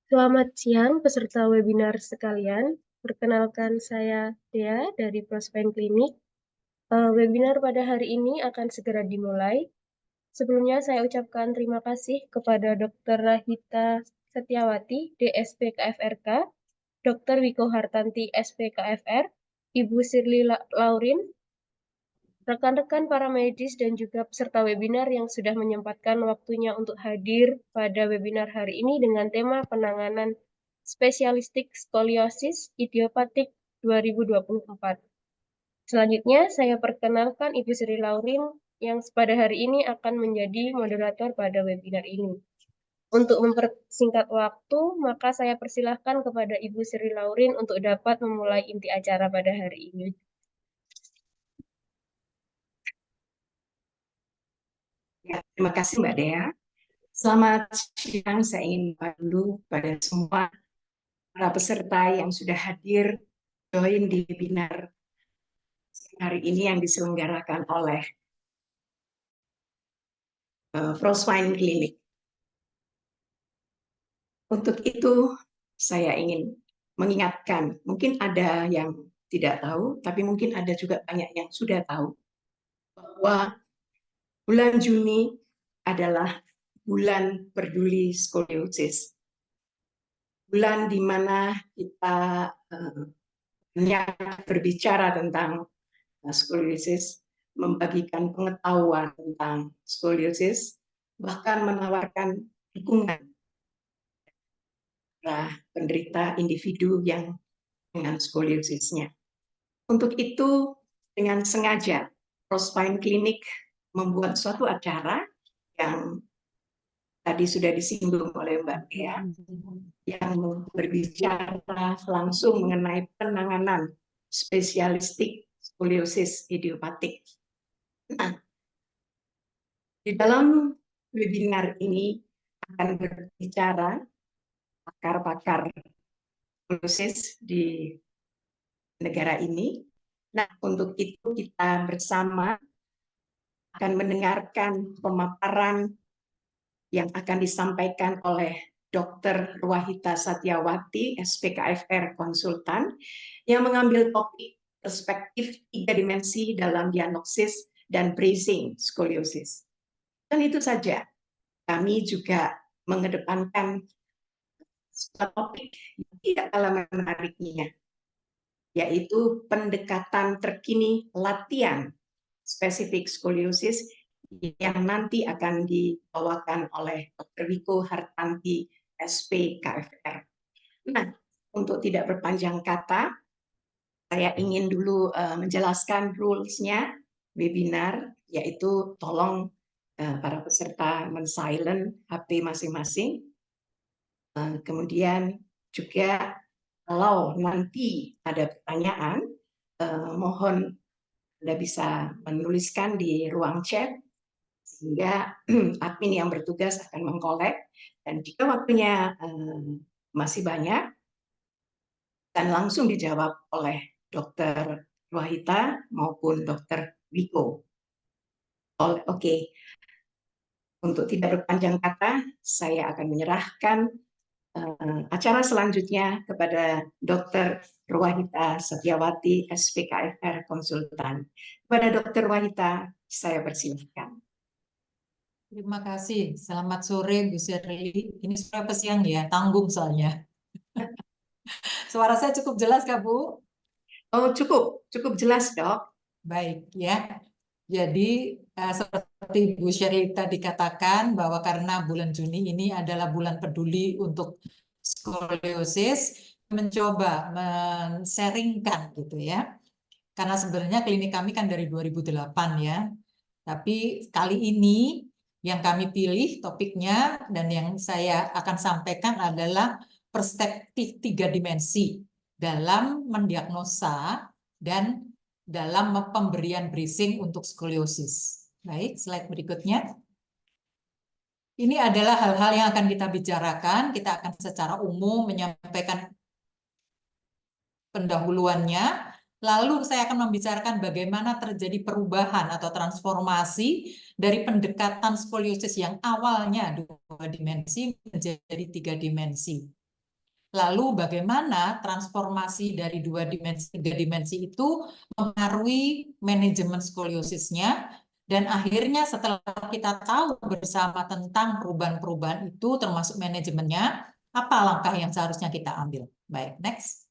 Selamat siang peserta webinar sekalian. Perkenalkan saya Dea dari Prospine Clinic. Webinar pada hari ini akan segera dimulai. Sebelumnya saya ucapkan terima kasih kepada Dr. Rahita Setiawati, DSP KFRK, Dr. Wiko Hartanti, SP KFR, Ibu Sirly Laurin, rekan-rekan para medis dan juga peserta webinar yang sudah menyempatkan waktunya untuk hadir pada webinar hari ini dengan tema penanganan spesialistik skoliosis idiopatik 2024. Selanjutnya, saya perkenalkan Ibu Sri Laurin yang pada hari ini akan menjadi moderator pada webinar ini. Untuk mempersingkat waktu, maka saya persilahkan kepada Ibu Sri Laurin untuk dapat memulai inti acara pada hari ini. Ya, terima kasih Mbak Dea. Selamat siang, saya ingin dulu pada semua para peserta yang sudah hadir join di webinar hari ini yang diselenggarakan oleh Prospine Clinic. Untuk itu, saya ingin mengingatkan, mungkin ada yang tidak tahu, tapi mungkin ada juga banyak yang sudah tahu, bahwa bulan Juni adalah bulan peduli skoliosis. Bulan di mana kita banyak berbicara tentang skoliosis, membagikan pengetahuan tentang skoliosis, bahkan menawarkan dukungan para penderita individu yang dengan skoliosisnya. Untuk itu, dengan sengaja, Prospine Clinic membuat suatu acara yang tadi sudah disinggung oleh Mbak Dea, yang berbicara langsung mengenai penanganan spesialistik skoliosis idiopatik. Nah, di dalam webinar ini akan berbicara pakar-pakar skoliosis di negara ini. Nah, untuk itu kita bersama akan mendengarkan pemaparan yang akan disampaikan oleh Dr. Ruwahita Satyawati, SPKFR Konsultan, yang mengambil topik perspektif 3 dimensi dalam diagnosis dan bracing skoliosis. Dan itu saja, kami juga mengedepankan topik yang tidak kalah menariknya, yaitu pendekatan terkini latihan spesifik skoliosis yang nanti akan dibawakan oleh Dr. Wiko Hartanti, SP KFR. Nah, untuk tidak berpanjang kata, saya ingin dulu menjelaskan rules-nya webinar, yaitu tolong para peserta men-silent HP masing-masing. Kemudian juga kalau nanti ada pertanyaan, mohon Anda bisa menuliskan di ruang chat, sehingga admin yang bertugas akan mengkolek, dan jika waktunya masih banyak, dan langsung dijawab oleh Dr. Ruwahita maupun Dr. Wiko. Oke. Untuk tidak berpanjang kata, saya akan menyerahkan acara selanjutnya kepada Dr. Ruwahita Satyawati, SPKFR Konsultan. Kepada Dr. Ruwahita, saya persilahkan. Terima kasih. Selamat sore, Bu Sherly. Ini suara siang ya, tanggung soalnya. Suara saya cukup jelas, Kak, Bu? Oh, cukup jelas, Dok. Baik, ya. Jadi, seperti Bu Sherly tadi katakan, bahwa karena bulan Juni ini adalah bulan peduli untuk skoliosis, mencoba men-sharingkan gitu ya. Karena sebenarnya klinik kami kan dari 2008 ya. Tapi kali ini yang kami pilih topiknya dan yang saya akan sampaikan adalah perspektif 3 dimensi dalam mendiagnosa dan dalam pemberian bracing untuk skoliosis. Baik, slide berikutnya. Ini adalah hal-hal yang akan kita bicarakan. Kita akan secara umum menyampaikan pendahuluannya. Lalu saya akan membicarakan bagaimana terjadi perubahan atau transformasi dari pendekatan skoliosis yang awalnya 2 dimensi menjadi 3 dimensi. Lalu bagaimana transformasi dari 2 dimensi, 3 dimensi itu mempengaruhi manajemen skoliosisnya. Dan akhirnya setelah kita tahu bersama tentang perubahan-perubahan itu termasuk manajemennya, apa langkah yang seharusnya kita ambil? Baik, next.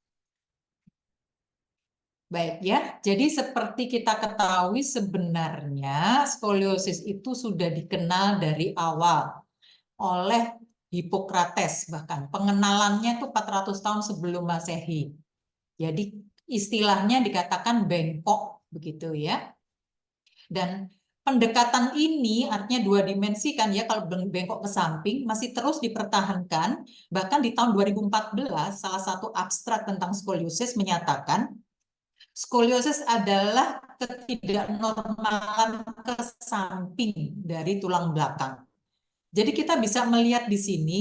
Baik ya, jadi seperti kita ketahui sebenarnya skoliosis itu sudah dikenal dari awal oleh Hippocrates, bahkan pengenalannya itu 400 tahun sebelum Masehi. Jadi istilahnya dikatakan bengkok begitu ya. Dan pendekatan ini artinya 2 dimensi kan ya, kalau bengkok ke samping masih terus dipertahankan. Bahkan di tahun 2014 salah satu abstrak tentang skoliosis menyatakan skoliosis adalah ketidaknormalan ke samping dari tulang belakang. Jadi kita bisa melihat di sini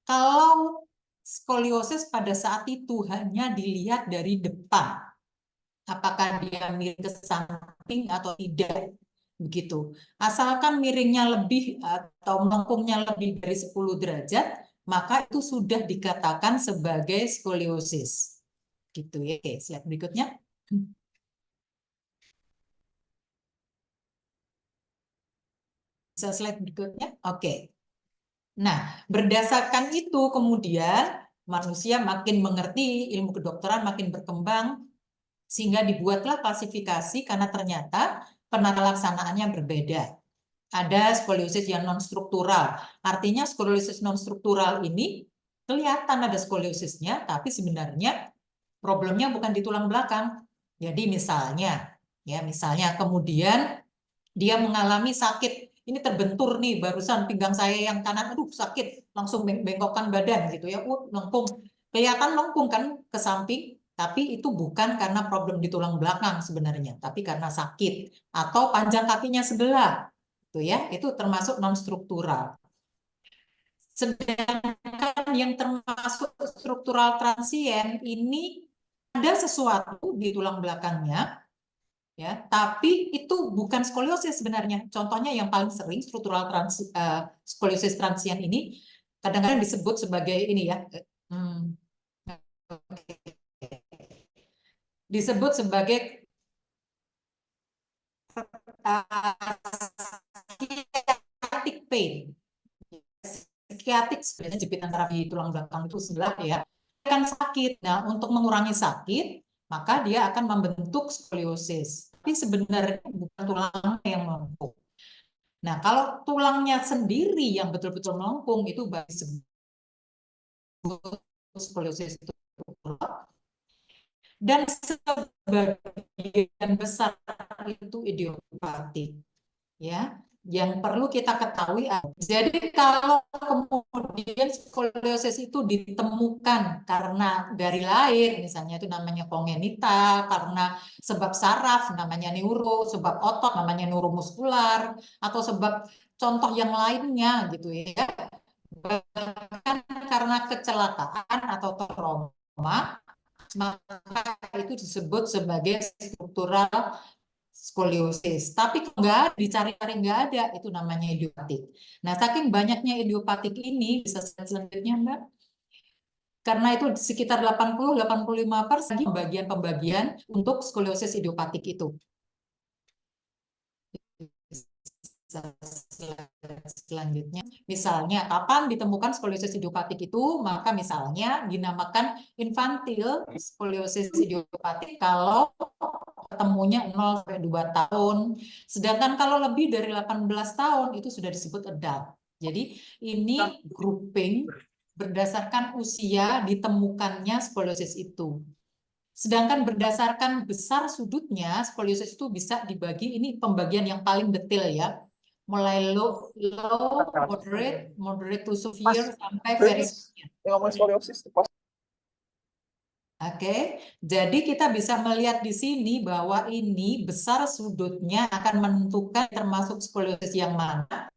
kalau skoliosis pada saat itu hanya dilihat dari depan. Apakah dia miring ke samping atau tidak, begitu. Asalkan miringnya lebih atau melengkungnya lebih dari 10 derajat, maka itu sudah dikatakan sebagai skoliosis. Gitu ya. Oke, slide berikutnya. Bisa slide berikutnya? Oke. Nah, berdasarkan itu kemudian manusia makin mengerti, ilmu kedokteran makin berkembang, sehingga dibuatlah klasifikasi karena ternyata penata laksanaannya berbeda. Ada skoliosis yang non-struktural. Artinya skoliosis non-struktural ini kelihatan ada skoliosisnya, tapi sebenarnya problemnya bukan di tulang belakang. Jadi misalnya kemudian dia mengalami sakit, ini terbentur nih barusan pinggang saya yang kanan, aduh sakit, langsung bengkokkan badan gitu ya, lengkung, kelihatan lengkung kan ke samping, tapi itu bukan karena problem di tulang belakang sebenarnya, tapi karena sakit atau panjang kakinya sebelah, gitu ya, itu termasuk non struktural. Sedangkan yang termasuk struktural transien ini ada sesuatu di tulang belakangnya, ya, tapi itu bukan skoliosis sebenarnya. Contohnya yang paling sering struktural skoliosis transien ini kadang-kadang disebut sebagai ini ya, disebut sebagai sciatic pain. Sciatic sebenarnya jepit antara di tulang belakang itu sebelah ya, kan sakit. Nah, untuk mengurangi sakit, maka dia akan membentuk skoliosis. Tapi sebenarnya bukan tulang yang melengkung. Nah, kalau tulangnya sendiri yang betul-betul melengkung itu baru disebut skoliosis struktural. Dan sebagian besar itu idiopatik, ya. Yang perlu kita ketahui, jadi kalau kemudian skoliosis itu ditemukan karena dari lahir, misalnya itu namanya kongenital, karena sebab saraf namanya neuro, sebab otot namanya neuromuskular, atau sebab contoh yang lainnya gitu ya, bahkan karena kecelakaan atau trauma, maka itu disebut sebagai struktural skoliosis. Tapi kalau nggak dicari-cari nggak ada, itu namanya idiopatik. Nah, saking banyaknya idiopatik ini, bisa selanjutnya Mbak, karena itu sekitar 80-85% pembagian untuk skoliosis idiopatik itu. Selanjutnya, misalnya kapan ditemukan skoliosis idiopatik itu, maka misalnya dinamakan infantile skoliosis idiopatik kalau ketemunya 0-2 tahun, sedangkan kalau lebih dari 18 tahun itu sudah disebut adult. Jadi ini grouping berdasarkan usia ditemukannya skoliosis itu. Sedangkan berdasarkan besar sudutnya, skoliosis itu bisa dibagi, ini pembagian yang paling detail ya, mulai low, moderate to severe, sampai very severe. Oke, jadi kita bisa melihat di sini bahwa ini besar sudutnya akan menentukan termasuk skoliosis yang mana,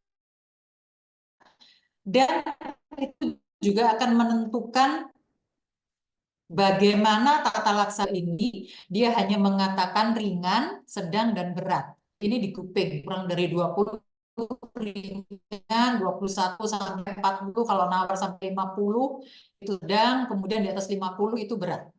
dan itu juga akan menentukan bagaimana tata laksana ini. Dia hanya mengatakan ringan, sedang, dan berat. Ini di grouping kurang dari 20 ringan, 21 sampai 40 kalau nawar sampai 50 itu sedang, kemudian di atas 50 itu berat.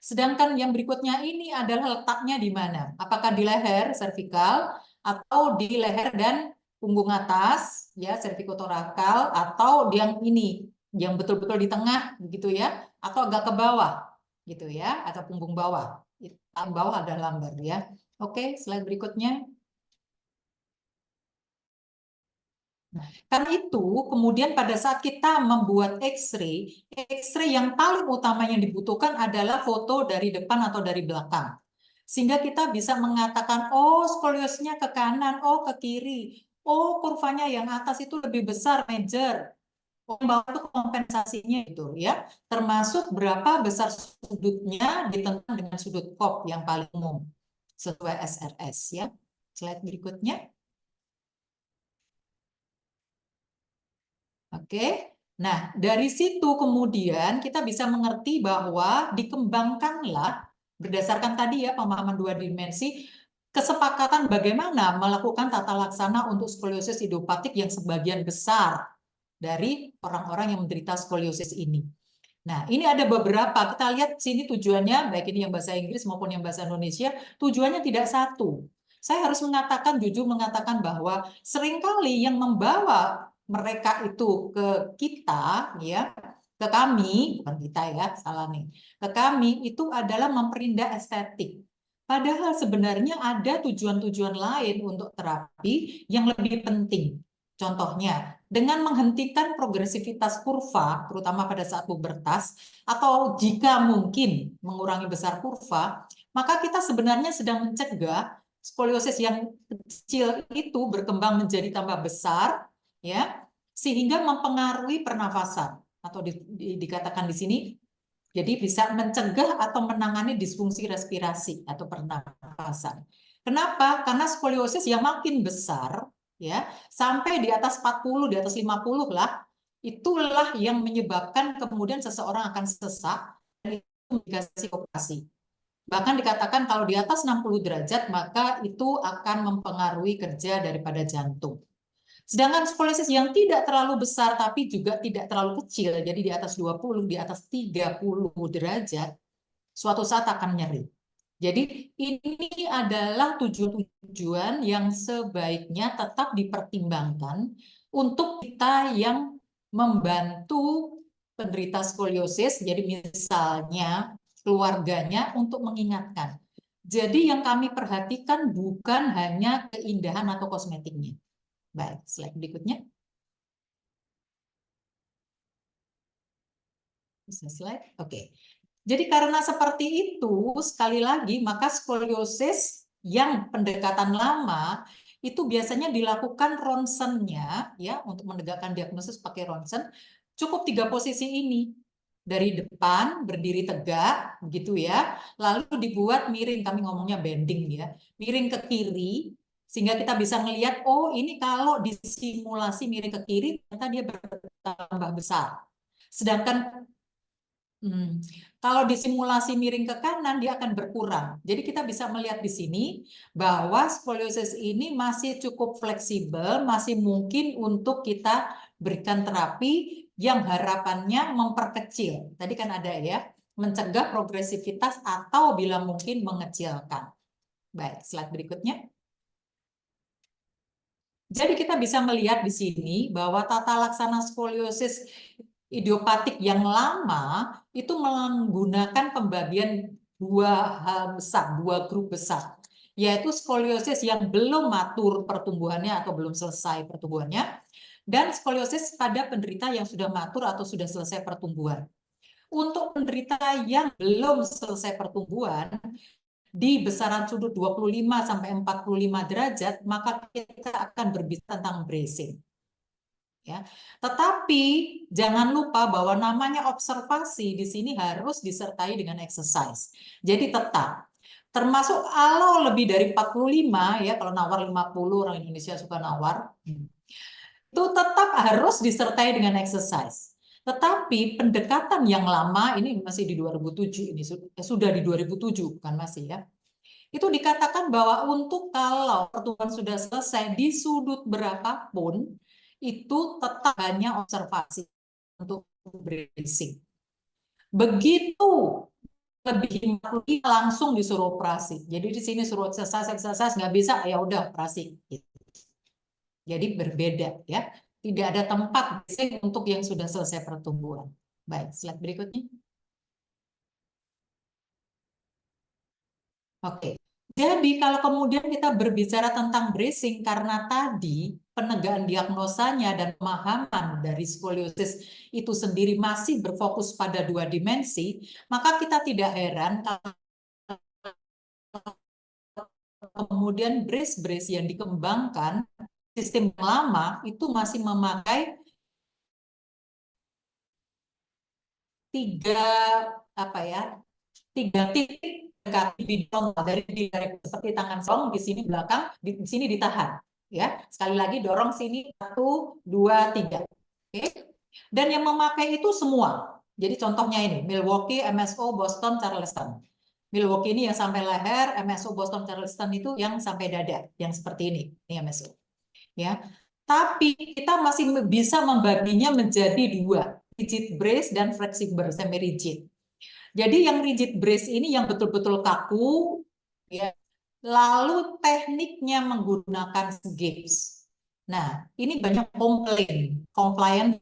Sedangkan yang berikutnya ini adalah letaknya di mana? Apakah di leher servikal atau di leher dan punggung atas ya, servikotorakal, atau yang ini yang betul-betul di tengah gitu ya, atau agak ke bawah gitu ya, atau punggung bawah. Bawah ada lambar ya. Oke, slide berikutnya. Karena itu, kemudian pada saat kita membuat X-ray yang paling utama yang dibutuhkan adalah foto dari depan atau dari belakang. Sehingga kita bisa mengatakan, oh skoliosnya ke kanan, oh ke kiri, oh kurvanya yang atas itu lebih besar, major. Oh, yang bawah itu kompensasinya itu ya. Termasuk berapa besar sudutnya ditentukan dengan sudut COP yang paling umum sesuai SRS ya. Slide berikutnya. Oke, nah dari situ kemudian kita bisa mengerti bahwa dikembangkanlah berdasarkan tadi ya pemahaman 2 dimensi, kesepakatan bagaimana melakukan tata laksana untuk skoliosis idiopatik yang sebagian besar dari orang-orang yang menderita skoliosis ini. Nah, ini ada beberapa, kita lihat sini tujuannya, baik ini yang bahasa Inggris maupun yang bahasa Indonesia, tujuannya tidak satu. Saya harus jujur mengatakan bahwa seringkali yang membawa mereka itu ke kita, ya, ke kami, bukan kita ya, salah nih, ke kami itu adalah memperindah estetik. Padahal sebenarnya ada tujuan-tujuan lain untuk terapi yang lebih penting. Contohnya, dengan menghentikan progresivitas kurva, terutama pada saat pubertas, atau jika mungkin mengurangi besar kurva, maka kita sebenarnya sedang mencegah skoliosis yang kecil itu berkembang menjadi tambah besar, ya, sehingga mempengaruhi pernafasan atau dikatakan di sini, jadi bisa mencegah atau menangani disfungsi respirasi atau pernafasan. Kenapa? Karena skoliosis yang makin besar, ya, sampai di atas 40, di atas 50 lah, itulah yang menyebabkan kemudian seseorang akan sesak dan itu indikasi operasi. Bahkan dikatakan kalau di atas 60 derajat maka itu akan mempengaruhi kerja daripada jantung. Sedangkan skoliosis yang tidak terlalu besar tapi juga tidak terlalu kecil, jadi di atas 20, di atas 30 derajat, suatu saat akan nyeri. Jadi ini adalah tujuan-tujuan yang sebaiknya tetap dipertimbangkan untuk kita yang membantu penderita skoliosis, jadi misalnya keluarganya untuk mengingatkan. Jadi yang kami perhatikan bukan hanya keindahan atau kosmetiknya. Baik, slide berikutnya. Bisa slide? Oke. Jadi karena seperti itu, sekali lagi, maka skoliosis yang pendekatan lama itu biasanya dilakukan ronsennya, ya, untuk menegakkan diagnosis pakai ronsen, cukup 3 posisi ini. Dari depan, berdiri tegak, begitu ya, lalu dibuat miring, kami ngomongnya bending ya, miring ke kiri, sehingga kita bisa melihat, oh ini kalau disimulasi miring ke kiri, ternyata dia bertambah besar. Sedangkan kalau disimulasi miring ke kanan, dia akan berkurang. Jadi kita bisa melihat di sini bahwa skoliosis ini masih cukup fleksibel, masih mungkin untuk kita berikan terapi yang harapannya memperkecil. Tadi kan ada ya, mencegah progresivitas atau bila mungkin mengecilkan. Baik, slide berikutnya. Jadi kita bisa melihat di sini bahwa tata laksana skoliosis idiopatik yang lama itu menggunakan pembagian 2 hal besar, 2 grup besar, yaitu skoliosis yang belum matur pertumbuhannya atau belum selesai pertumbuhannya, dan skoliosis pada penderita yang sudah matur atau sudah selesai pertumbuhan. Untuk penderita yang belum selesai pertumbuhan, di besaran sudut 25 sampai 45 derajat, maka kita akan berbicara tentang bracing. Ya. Tetapi jangan lupa bahwa namanya observasi di sini harus disertai dengan exercise. Jadi tetap termasuk kalau lebih dari 45 ya, kalau nawar 50 orang Indonesia suka nawar, itu tetap harus disertai dengan exercise. Tetapi pendekatan yang lama ini masih di 2007, ini sudah di 2007 bukan masih ya. itu dikatakan bahwa untuk kalau pertumbuhan sudah selesai di sudut berapapun, itu tetap hanya observasi untuk bracing. Begitu lebih 45 langsung disuruh operasi. Jadi di sini suruh exercise nggak bisa, ya udah operasi. Jadi berbeda ya. Tidak ada tempat bracing untuk yang sudah selesai pertumbuhan. Baik, slide berikutnya. Oke. Jadi kalau kemudian kita berbicara tentang bracing, karena tadi penegakan diagnosanya dan pemahaman dari skoliosis itu sendiri masih berfokus pada 2 dimensi, maka kita tidak heran kalau kemudian brace yang dikembangkan, sistem yang lama itu masih memakai 3 titik dekati bidong dari seperti tangan song di sini belakang, di sini ditahan, ya. Sekali lagi dorong sini 1, 2, 3. Oke. Dan yang memakai itu semua. Jadi contohnya ini Milwaukee, MSO, Boston, Charleston. Milwaukee ini yang sampai leher, MSO, Boston, Charleston itu yang sampai dada, yang seperti ini MSO. Ya. Tapi kita masih bisa membaginya menjadi 2, rigid brace dan flexible semi rigid. Jadi yang rigid brace ini yang betul-betul kaku, ya. Lalu tekniknya menggunakan gaps. Nah, ini banyak komplain.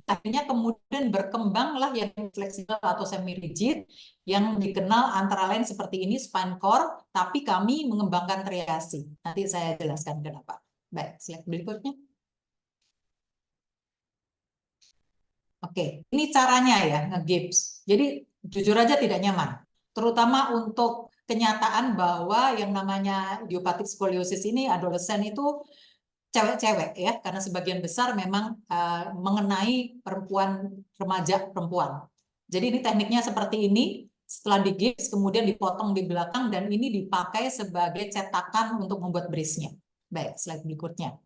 Akhirnya kemudian berkembanglah yang fleksibel atau semi rigid yang dikenal antara lain seperti ini spine core, tapi kami mengembangkan triasi. Nanti saya jelaskan kenapa. Baik, slide berikutnya. Oke, ini caranya ya nge-gaps. Jadi jujur aja tidak nyaman, terutama untuk kenyataan bahwa yang namanya idiopathic scoliosis ini adolesen itu cewek-cewek ya, karena sebagian besar memang mengenai remaja perempuan. Jadi ini tekniknya seperti ini, setelah di-gaps kemudian dipotong di belakang dan ini dipakai sebagai cetakan untuk membuat brace-nya. Baik, slide berikutnya.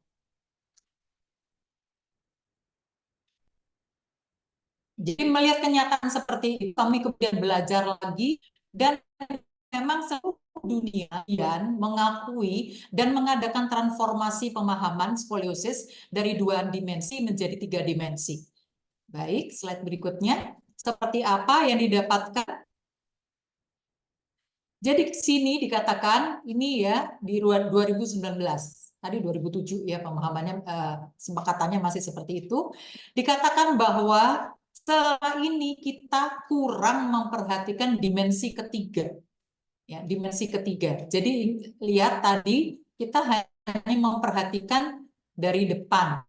Jadi melihat kenyataan seperti itu, kami kemudian belajar lagi dan memang seluruh dunia dan mengakui dan mengadakan transformasi pemahaman skoliosis dari 2 dimensi menjadi 3 dimensi. Baik, slide berikutnya. Seperti apa yang didapatkan? Jadi sini dikatakan ini ya di 2019. Tadi 2007 ya pemahamannya, sepakatannya masih seperti itu. Dikatakan bahwa setelah ini kita kurang memperhatikan dimensi ketiga. Ya, dimensi ketiga. Jadi lihat tadi kita hanya memperhatikan dari depan.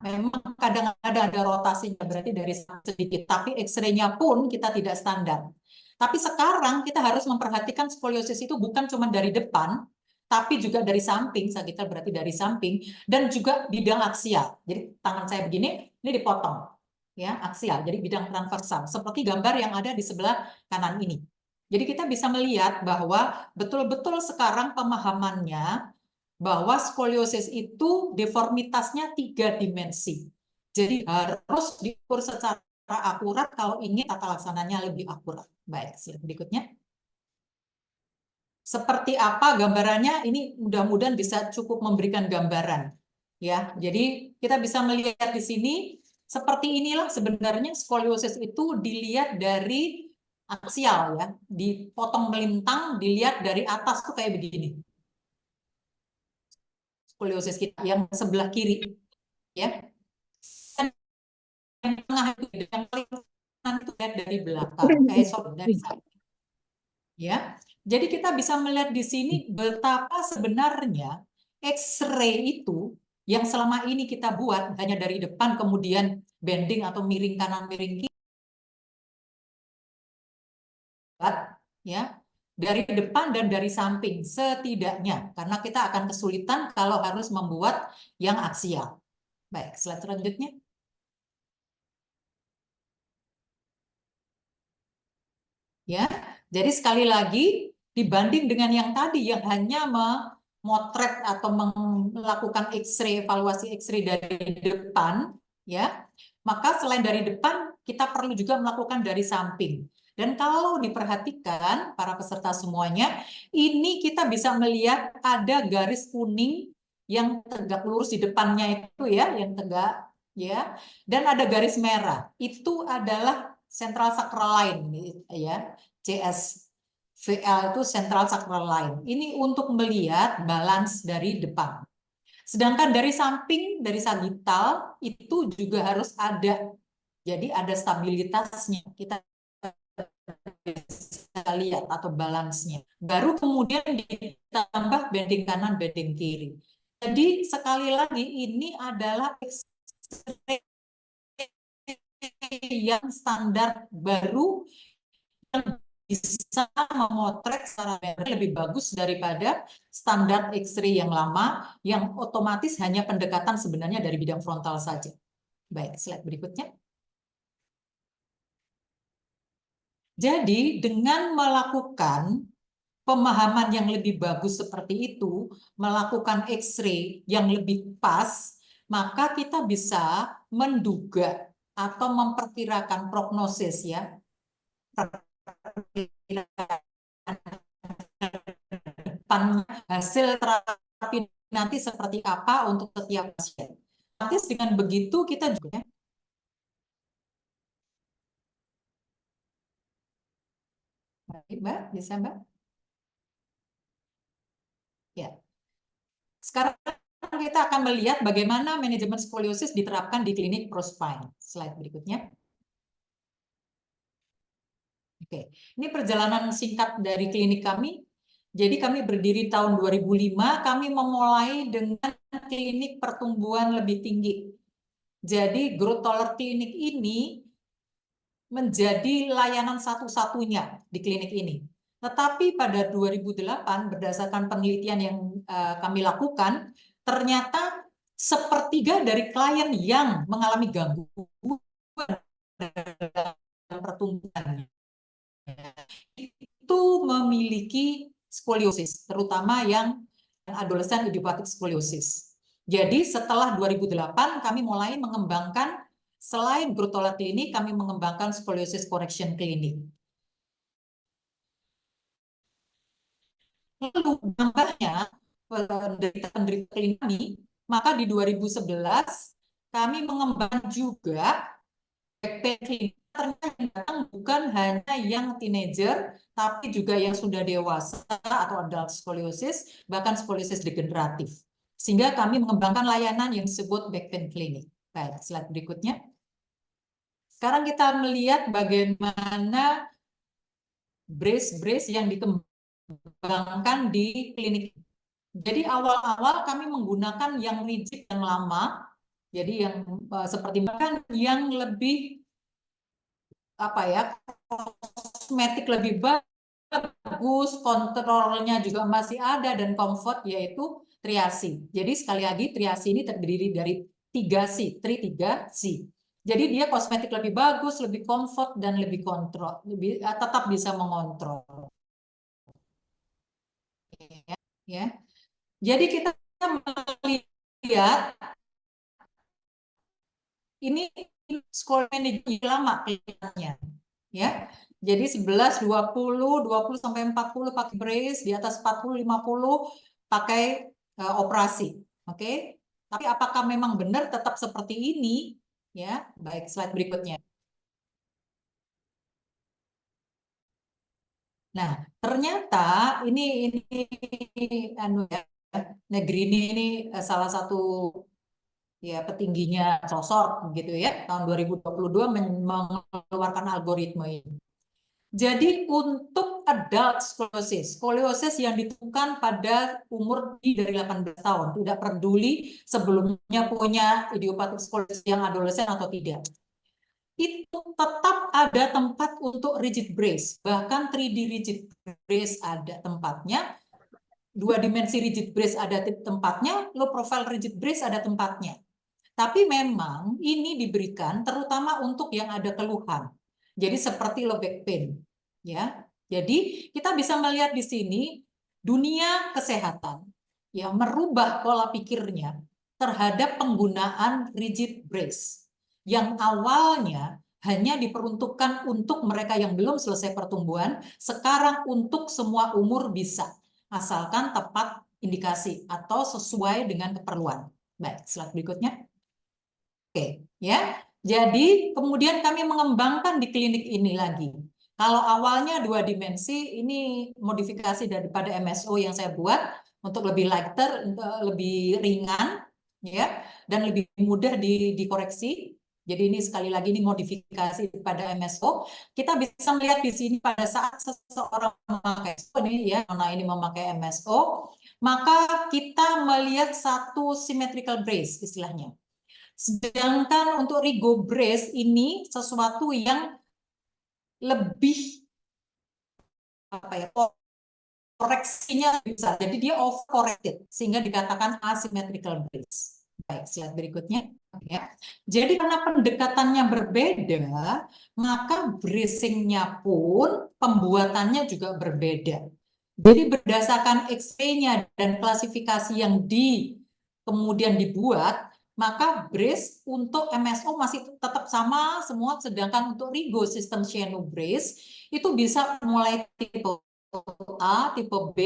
Memang kadang-kadang ada rotasinya berarti dari sedikit, tapi X-ray-nya pun kita tidak standar. Tapi sekarang kita harus memperhatikan skoliosis itu bukan cuma dari depan, tapi juga dari samping, kita berarti dari samping, dan juga bidang aksial. Jadi tangan saya begini, ini dipotong. Ya, aksial, jadi bidang transversal. Seperti gambar yang ada di sebelah kanan ini. Jadi kita bisa melihat bahwa betul-betul sekarang pemahamannya bahwa skoliosis itu deformitasnya 3 dimensi. Jadi harus diukur secara akurat kalau ingin tata laksananya lebih akurat. Baik, slide berikutnya. Seperti apa gambarannya? Ini mudah-mudahan bisa cukup memberikan gambaran. Ya, jadi kita bisa melihat di sini seperti inilah sebenarnya skoliosis itu dilihat dari aksial ya, dipotong melintang, dilihat dari atas tuh kayak begini. Skoliosis kita yang sebelah kiri ya. Yang tengah itu yang paling itu dari belakang, dari samping. Ya. Jadi kita bisa melihat di sini betapa sebenarnya X-ray itu yang selama ini kita buat hanya dari depan kemudian bending atau miring kanan miring kiri ya, dari depan dan dari samping setidaknya, karena kita akan kesulitan kalau harus membuat yang aksial. Baik, slide selanjutnya. Ya, jadi sekali lagi dibanding dengan yang tadi yang hanya memotret atau melakukan X-ray, evaluasi X-ray dari depan, ya, maka selain dari depan kita perlu juga melakukan dari samping. Dan kalau diperhatikan para peserta semuanya, ini kita bisa melihat ada garis kuning yang tegak lurus di depannya itu ya, yang tegak ya, dan ada garis merah. Itu adalah central sacral line ya, CSVL itu central sacral line. Ini untuk melihat balance dari depan. Sedangkan dari samping, dari sagital itu juga harus ada. Jadi ada stabilitasnya. Kita bisa lihat atau balance-nya. Baru kemudian ditambah bending kanan, bending kiri. Jadi sekali lagi ini adalah yang standar baru yang bisa memotret secara lebih bagus daripada standar X-ray yang lama yang otomatis hanya pendekatan sebenarnya dari bidang frontal saja. Baik, slide berikutnya. Jadi dengan melakukan pemahaman yang lebih bagus seperti itu, melakukan X-ray yang lebih pas, maka kita bisa menduga atau memperkirakan prognosis ya. Hasil terapi nanti seperti apa untuk setiap pasien. Nanti dengan begitu kita juga Baik, Mbak, bisa Mbak? Ya. Sekarang kita akan melihat bagaimana manajemen skoliosis diterapkan di klinik ProSpine. Slide berikutnya. Oke, ini perjalanan singkat dari klinik kami. Jadi kami berdiri tahun 2005, kami memulai dengan klinik pertumbuhan lebih tinggi. Jadi growth tolerant klinik ini menjadi layanan satu-satunya di klinik ini. Tetapi pada 2008 berdasarkan penelitian yang kami lakukan, ternyata sepertiga dari klien yang mengalami gangguan dalam pertumbuhan itu memiliki skoliosis, terutama yang adolesen idiopathic skoliosis. Jadi setelah 2008 kami mulai mengembangkan selain growth tolerant klinik, kami mengembangkan scoliosis correction klinik. Lalu gambarnya penderita klinik kami, maka di 2011 kami mengembangkan juga backpack klinik. Ternyata yang datang bukan hanya yang teenager, tapi juga yang sudah dewasa atau adult scoliosis, bahkan scoliosis degeneratif. Sehingga kami mengembangkan layanan yang disebut back pain clinic. Baik, slide berikutnya. Sekarang kita melihat bagaimana brace-brace yang dikembangkan di klinik. Jadi awal-awal kami menggunakan yang rigid yang lama, jadi yang seperti bahkan yang lebih kosmetik lebih bagus, kontrolnya juga masih ada dan comfort yaitu triasi. Jadi sekali lagi triasi ini terdiri dari 3C, 3C. Jadi dia kosmetik lebih bagus, lebih comfort dan lebih kontrol, tetap bisa mengontrol. Ya. Jadi kita melihat ini skor manajemen lama kelihatannya. Ya. Jadi 11, 20, 20 sampai 40 pakai brace, di atas 40, 50 pakai operasi. Oke. Tapi apakah memang benar tetap seperti ini? Ya, baik, slide berikutnya. Nah, ternyata ini negeri ini salah satu ya petingginya sosok gitu ya, tahun 2022 mengeluarkan algoritma ini. Jadi untuk adult skoliosis yang ditemukan pada umur dari 18 tahun, tidak peduli sebelumnya punya idiopathic skoliosis yang adolesen atau tidak, itu tetap ada tempat untuk rigid brace, bahkan 3D rigid brace ada tempatnya, 2 dimensi rigid brace ada tempatnya, low profile rigid brace ada tempatnya. Tapi memang ini diberikan terutama untuk yang ada keluhan. Jadi seperti low back pain, ya. Jadi kita bisa melihat di sini dunia kesehatan yang merubah pola pikirnya terhadap penggunaan rigid brace yang awalnya hanya diperuntukkan untuk mereka yang belum selesai pertumbuhan, sekarang untuk semua umur bisa, asalkan tepat indikasi atau sesuai dengan keperluan. Baik, slide berikutnya. Oke, ya. Jadi kemudian kami mengembangkan di klinik ini lagi. Kalau awalnya 2 dimensi, ini modifikasi daripada MSO yang saya buat untuk lebih lighter, lebih ringan, ya, dan lebih mudah dikoreksi. Jadi ini sekali lagi ini modifikasi pada MSO. Kita bisa melihat di sini pada saat seseorang memakai MSO ini ya, karena ini memakai MSO, maka kita melihat satu symmetrical brace istilahnya. Sedangkan untuk Rigo brace ini sesuatu yang lebih apa ya, koreksinya besar. Jadi dia overcorrected sehingga dikatakan asymmetrical brace. Baik, slide berikutnya. Ya. Jadi karena pendekatannya berbeda, maka bracingnya pun pembuatannya juga berbeda. Jadi berdasarkan X-ray-nya dan klasifikasi yang kemudian dibuat, maka brace untuk MSO masih tetap sama semua, sedangkan untuk Rigo sistem Shenu brace itu bisa mulai tipe A, tipe B,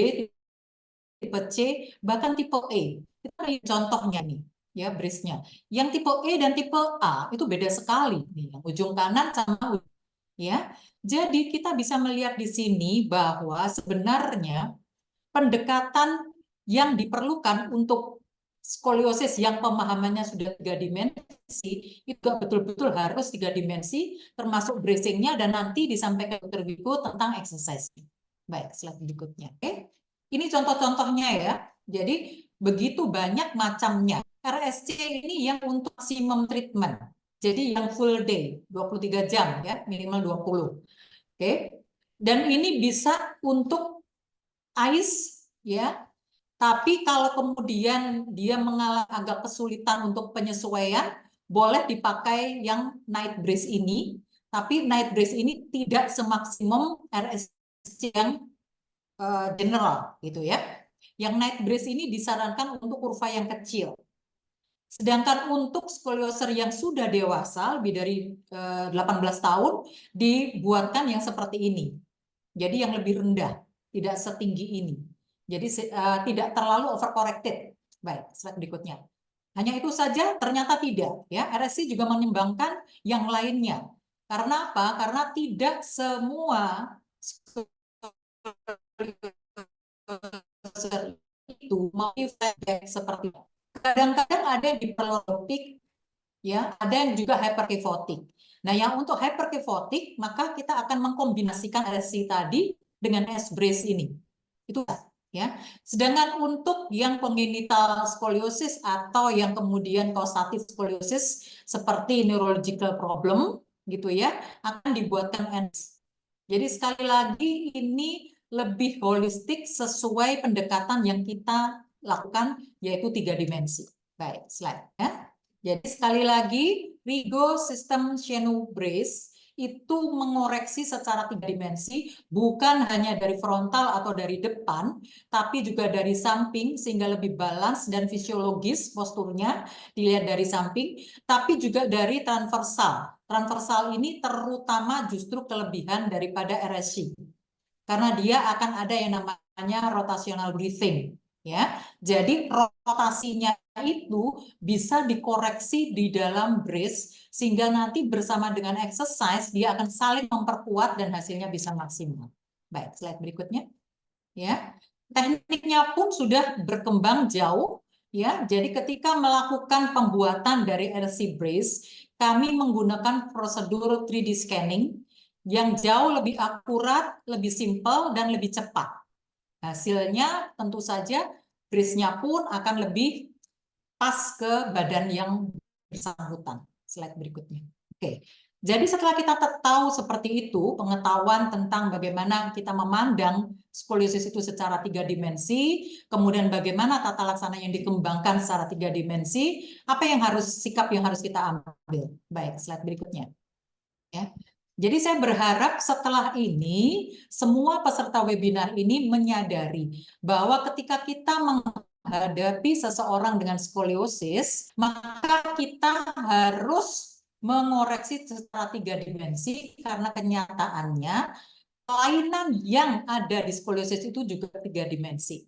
tipe C, bahkan tipe E. Kita lihat contohnya nih, ya brace-nya. Yang tipe E dan tipe A itu beda sekali nih, yang ujung kanan sama ujung, ya. Jadi kita bisa melihat di sini bahwa sebenarnya pendekatan yang diperlukan untuk skoliosis yang pemahamannya sudah 3 dimensi itu betul-betul harus 3 dimensi termasuk bracingnya, dan nanti disampaikan Dr. Wiku tentang exercise. Baik, slide berikutnya. Oke. Ini contoh-contohnya ya. Jadi begitu banyak macamnya. RSC ini yang untuk maksimum treatment. Jadi yang full day, 23 jam ya, minimal 20. Oke. Dan ini bisa untuk ICE ya. Tapi kalau kemudian dia mengalami agak kesulitan untuk penyesuaian, boleh dipakai yang night brace ini. Tapi night brace ini tidak semaksimum RSC yang general gitu ya. Yang night brace ini disarankan untuk kurva yang kecil. Sedangkan untuk skolioser yang sudah dewasa, lebih dari 18 tahun, dibuatkan yang seperti ini. Jadi yang lebih rendah, tidak setinggi ini. Jadi tidak terlalu overcorrected. Baik, slide berikutnya. Hanya itu saja? Ternyata tidak. Ya, RSC juga mengembangkan yang lainnya. Karena apa? Karena tidak semua itu mau seperti itu. Kadang-kadang ada yang hiperlordotik, ya, ada yang juga hyperkifotik. Nah, yang untuk hyperkifotik, maka kita akan mengkombinasikan RSC tadi dengan S-brace ini. Itu ya. Sedangkan untuk yang congenital scoliosis atau yang kemudian causative scoliosis seperti neurological problem gitu ya, akan dibuatkan S. Jadi sekali lagi ini lebih holistik sesuai pendekatan yang kita lakukan, yaitu 3 dimensi. Baik, slide ya. Jadi sekali lagi, Rigo sistem Shenu brace itu mengoreksi secara 3 dimensi, bukan hanya dari frontal atau dari depan, tapi juga dari samping, sehingga lebih balance dan fisiologis posturnya dilihat dari samping, tapi juga dari transversal. Transversal ini terutama justru kelebihan daripada RSC, karena dia akan ada yang namanya rotational breathing. Ya, jadi rotasinya itu bisa dikoreksi di dalam brace sehingga nanti bersama dengan exercise dia akan saling memperkuat dan hasilnya bisa maksimal. Baik, slide berikutnya. Ya, tekniknya pun sudah berkembang jauh. Ya, jadi ketika melakukan pembuatan dari RC brace, kami menggunakan prosedur 3D scanning yang jauh lebih akurat, lebih simpel, dan lebih cepat. Hasilnya tentu saja brace-nya pun akan lebih pas ke badan yang bersangkutan. Slide berikutnya. Oke, jadi setelah kita tahu seperti itu, pengetahuan tentang bagaimana kita memandang skoliosis itu secara 3 dimensi, kemudian bagaimana tata laksana yang dikembangkan secara 3 dimensi, apa yang sikap yang harus kita ambil. Baik, slide berikutnya. Ya. Jadi saya berharap setelah ini semua peserta webinar ini menyadari bahwa ketika kita menghadapi seseorang dengan skoliosis, maka kita harus mengoreksi secara 3 dimensi karena kenyataannya kelainan yang ada di skoliosis itu juga 3 dimensi.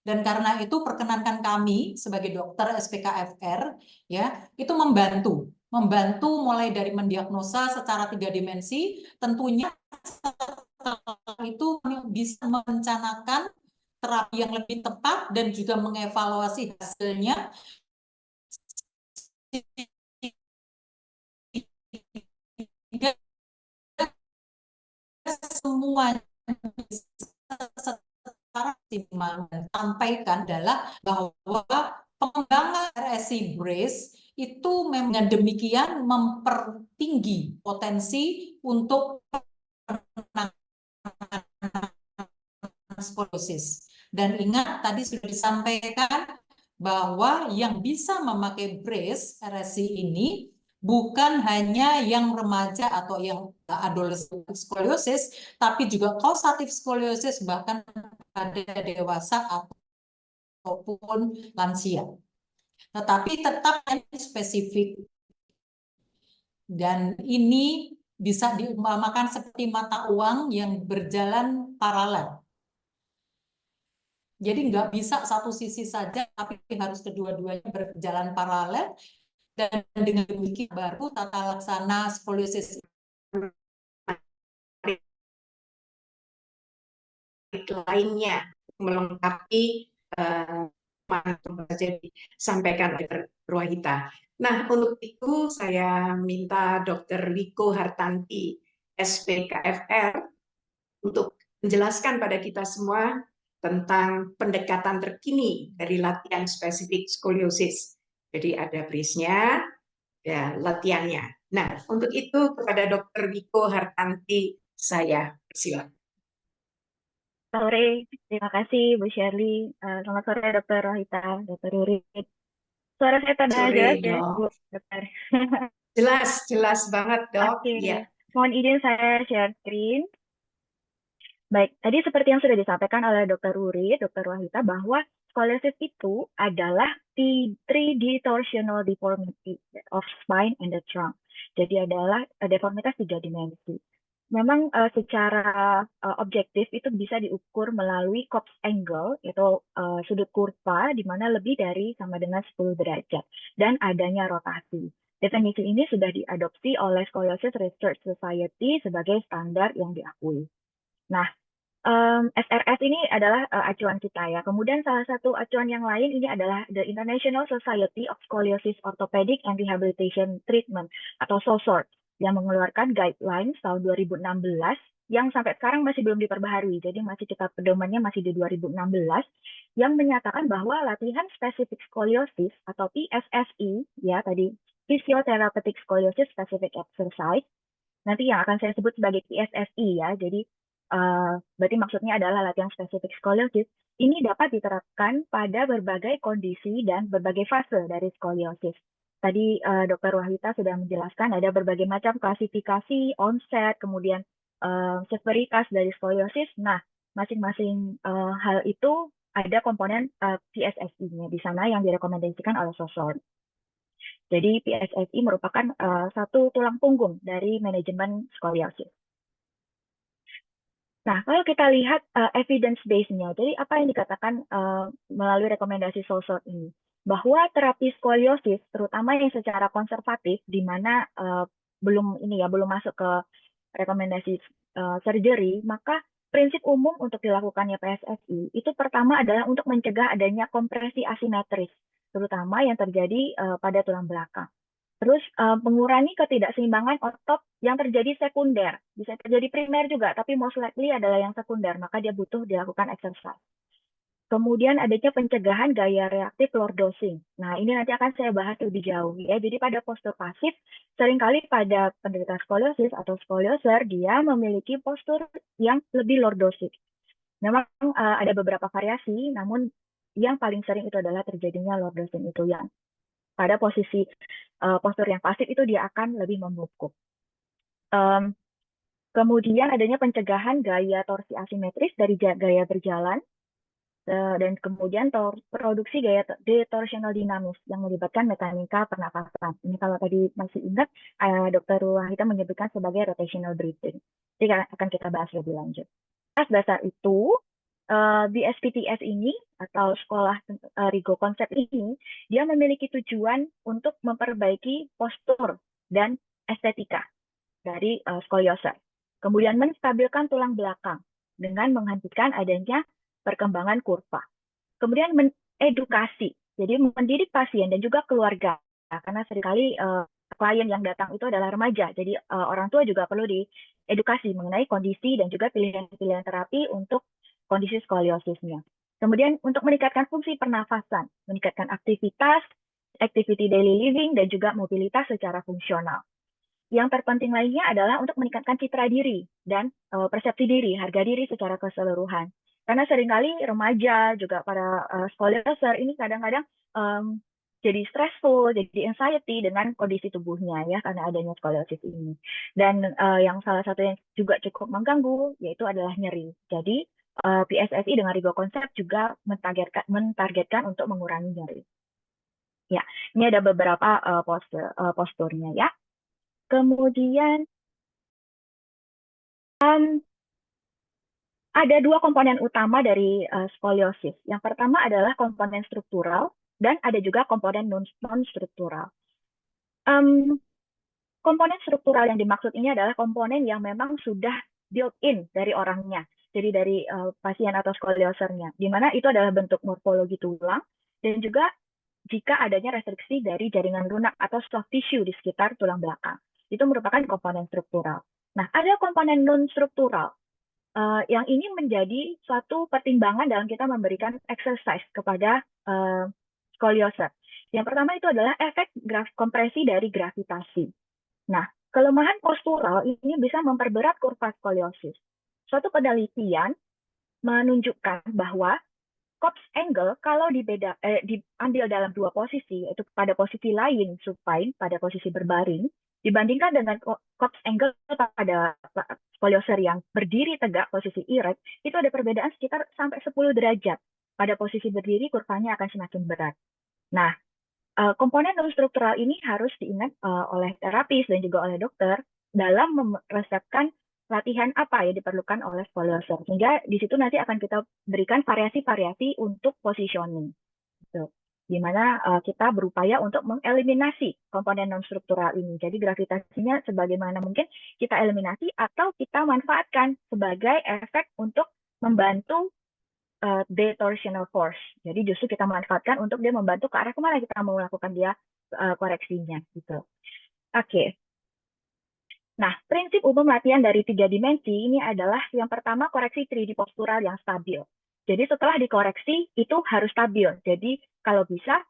Dan karena itu perkenankan kami sebagai dokter SPKFR ya, itu membantu mulai dari mendiagnosa secara 3 dimensi, tentunya itu bisa merencanakan terapi yang lebih tepat dan juga mengevaluasi hasilnya semuanya secara optimal. Dan sampaikan adalah bahwa pengembangan RSI Brace itu dengan demikian mempertinggi potensi untuk skoliosis. Dan ingat tadi sudah disampaikan bahwa yang bisa memakai brace RSI ini bukan hanya yang remaja atau yang adolescent skoliosis, tapi juga causative skoliosis bahkan pada dewasa ataupun lansia. Tetapi tetap spesifik. Dan ini bisa diumpamakan seperti mata uang yang berjalan paralel. Jadi nggak bisa satu sisi saja, tapi harus kedua-duanya berjalan paralel. Dan dengan demikian baru tata laksana skoliosis lainnya melengkapi jadi disampaikan oleh Dr. Ruwahita. Nah, untuk itu saya minta Dr. Wiko Hartanti, SPKFR, untuk menjelaskan pada kita semua tentang pendekatan terkini dari latihan spesifik skoliosis. Jadi ada brace-nya, ya, latihannya. Nah, untuk itu kepada Dr. Wiko Hartanti saya persilakan. Sore, terima kasih Bu Shirley. Selamat sore Dr. Rohita, Dr. Rurit. Suara saya Sore, jelas ya, Dok. Bu, Dokter. Jelas banget, Dok. Oke, Ya. mohon izin saya share screen. Baik, tadi seperti yang sudah disampaikan oleh Dr. Rurit, Dr. Rohita, bahwa skoliosis itu adalah three-D torsional deformity of spine and the trunk. Jadi adalah deformitas 3 dimensi. Memang secara objektif itu bisa diukur melalui Cox angle, yaitu sudut kurva di mana lebih dari sama dengan 10 derajat dan adanya rotasi. Definisi ini sudah diadopsi oleh Scoliosis Research Society sebagai standar yang diakui. Nah, SRS ini adalah acuan kita ya. Kemudian salah satu acuan yang lain ini adalah the International Society of Scoliosis Orthopedic and Rehabilitation Treatment atau SOSORT yang mengeluarkan guidelines tahun 2016 yang sampai sekarang masih belum diperbaharui. Jadi masih kita pedomannya masih di 2016 yang menyatakan bahwa latihan spesifik skoliosis atau PSSE ya tadi Physiotherapeutic Scoliosis Specific Exercise nanti yang akan saya sebut sebagai PSSE ya. Jadi berarti maksudnya adalah latihan spesifik skoliosis, ini dapat diterapkan pada berbagai kondisi dan berbagai fase dari skoliosis. Tadi Dr. Wahita sudah menjelaskan ada berbagai macam klasifikasi, onset, kemudian severitas dari skoliosis. Nah, masing-masing hal itu ada komponen PSSI-nya di sana yang direkomendasikan oleh SOSORT. Jadi PSSI merupakan satu tulang punggung dari manajemen skoliosis. Nah, kalau kita lihat evidence base-nya, jadi apa yang dikatakan melalui rekomendasi SOSORT ini? Bahwa terapi skoliosis, terutama yang secara konservatif, di mana belum masuk ke rekomendasi surgery, maka prinsip umum untuk dilakukannya PSSI itu pertama adalah untuk mencegah adanya kompresi asimetris, terutama yang terjadi pada tulang belakang. Terus mengurangi ketidakseimbangan otot yang terjadi sekunder. Bisa terjadi primer juga, tapi most likely adalah yang sekunder, maka dia butuh dilakukan exercise. Kemudian adanya pencegahan gaya reaktif lordosing. Nah, ini nanti akan saya bahas lebih jauh ya. Jadi pada postur pasif, seringkali pada penderita skoliosis atau skolioser, dia memiliki postur yang lebih lordosik. Memang ada beberapa variasi, namun yang paling sering itu adalah terjadinya lordosing itu yang pada posisi postur yang pasif itu dia akan lebih membungkuk. Kemudian adanya pencegahan gaya torsi asimetris dari gaya berjalan. Dan kemudian produksi gaya detorsional dinamis yang melibatkan mekanika pernapasan. Ini kalau tadi masih ingat, Dr. Wahida menyebutkan sebagai rotational breathing. Jadi akan kita bahas lebih lanjut. Atas dasar itu, di SPTS ini atau sekolah Rigo konsep ini, dia memiliki tujuan untuk memperbaiki postur dan estetika dari skoliosis. Kemudian menstabilkan tulang belakang dengan menghentikan adanya perkembangan kurva. Kemudian mengedukasi, jadi mendidik pasien dan juga keluarga, karena seringkali klien yang datang itu adalah remaja, jadi orang tua juga perlu diedukasi mengenai kondisi dan juga pilihan-pilihan terapi untuk kondisi skoliosisnya. Kemudian untuk meningkatkan fungsi pernafasan, meningkatkan aktivitas, activity daily living, dan juga mobilitas secara fungsional. Yang terpenting lainnya adalah untuk meningkatkan citra diri dan persepsi diri, harga diri secara keseluruhan. Karena seringkali remaja, juga para skolioser ini kadang-kadang jadi stressful, jadi anxiety dengan kondisi tubuhnya ya, karena adanya skoliosis ini. Dan yang salah satu yang juga cukup mengganggu, yaitu adalah nyeri. Jadi PSSI dengan Rigo konsep juga mentargetkan untuk mengurangi nyeri. Ya, ini ada beberapa posturnya ya. Kemudian ada dua komponen utama dari skoliosis. Yang pertama adalah komponen struktural dan ada juga komponen non-struktural. Komponen struktural yang dimaksud ini adalah komponen yang memang sudah built-in dari orangnya, jadi dari pasien atau skoliosernya, di mana itu adalah bentuk morfologi tulang dan juga jika adanya restriksi dari jaringan lunak atau soft tissue di sekitar tulang belakang. Itu merupakan komponen struktural. Nah, ada komponen non-struktural. Yang ini menjadi suatu pertimbangan dalam kita memberikan exercise kepada skolioser. Yang pertama itu adalah efek kompresi dari gravitasi. Nah, kelemahan postural ini bisa memperberat kurva skoliosis. Suatu penelitian menunjukkan bahwa Cox angle kalau diambil dalam dua posisi, yaitu pada posisi lain supine, pada posisi berbaring, dibandingkan dengan Cox angle pada skolioser yang berdiri tegak, posisi erect, itu ada perbedaan sekitar sampai 10 derajat. Pada posisi berdiri, kurvanya akan semakin berat. Nah, komponen non-struktural ini harus diingat oleh terapis dan juga oleh dokter dalam meresepkan latihan apa yang diperlukan oleh skolioser. Sehingga di situ nanti akan kita berikan variasi-variasi untuk positioning. Gitu. Di mana kita berupaya untuk mengeliminasi komponen non-struktural ini. Jadi gravitasinya sebagaimana mungkin kita eliminasi atau kita manfaatkan sebagai efek untuk membantu detorsional force. Jadi justru kita manfaatkan untuk dia membantu ke arah kemana kita mau melakukan dia koreksinya. Gitu. Oke. Nah, prinsip umum latihan dari 3 dimensi ini adalah yang pertama koreksi 3D postural yang stabil. Jadi setelah dikoreksi itu harus stabil. Jadi kalau bisa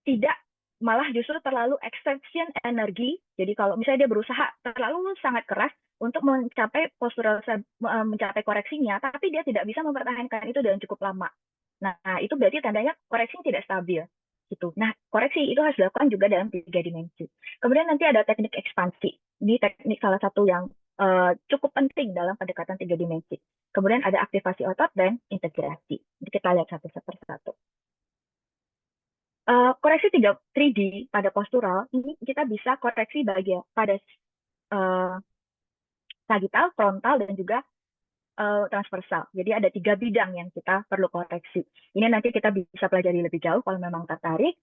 tidak malah justru terlalu extraction energi. Jadi kalau misalnya dia berusaha terlalu sangat keras untuk mencapai postural mencapai koreksinya, tapi dia tidak bisa mempertahankan itu dalam cukup lama. Nah, itu berarti tandanya koreksinya tidak stabil. Gitu. Nah, koreksi itu harus dilakukan juga dalam 3 dimensi. Kemudian nanti ada teknik ekspansi. Ini teknik salah satu yang cukup penting dalam pendekatan 3 dimensi. Kemudian ada aktivasi otot dan integrasi. Jadi kita lihat satu persatu. Koreksi 3D pada postural, ini kita bisa koreksi pada sagittal, frontal, dan juga transversal. Jadi ada 3 bidang yang kita perlu koreksi. Ini nanti kita bisa pelajari lebih jauh kalau memang tertarik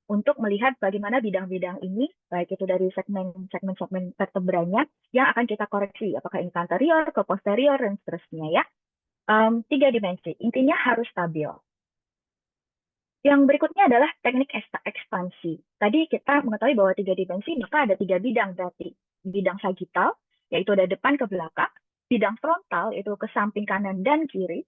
untuk melihat bagaimana bidang-bidang ini, baik itu dari segmen-segmen vertebranya yang akan kita koreksi, apakah ini anterior, ke posterior, dan seterusnya ya. 3 dimensi, intinya harus stabil. Yang berikutnya adalah teknik ekspansi. Tadi kita mengetahui bahwa 3 dimensi, maka ada 3 bidang berarti. Bidang sagittal, yaitu dari depan ke belakang. Bidang frontal, itu ke samping kanan dan kiri.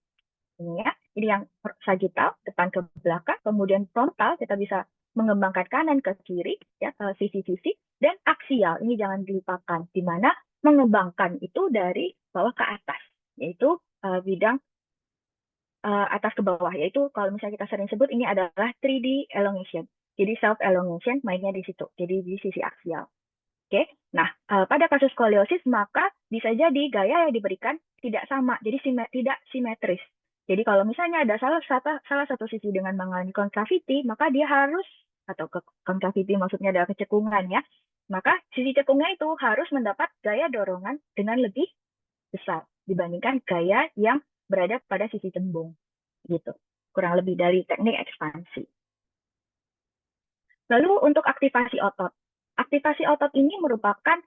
Ini ya, ini yang sagittal, depan ke belakang. Kemudian frontal, kita bisa mengembangkan kanan ke kiri, ya, ke sisi-sisi. Dan aksial, ini jangan dilupakan, di mana mengembangkan itu dari bawah ke atas, yaitu bidang atas ke bawah, yaitu kalau misalnya kita sering sebut ini adalah 3D elongation. Jadi self elongation mainnya di situ, jadi di sisi aksial. Oke, nah pada kasus skoliosis maka bisa jadi gaya yang diberikan tidak sama, jadi tidak simetris. Jadi kalau misalnya ada salah satu sisi dengan mengalami concavity, maka dia harus, atau concavity maksudnya adalah kecekungan ya, maka sisi cekungnya itu harus mendapat gaya dorongan dengan lebih besar dibandingkan gaya yang berada pada sisi cembung. Gitu. Kurang lebih dari teknik ekspansi. Lalu untuk aktivasi otot. Aktivasi otot ini merupakan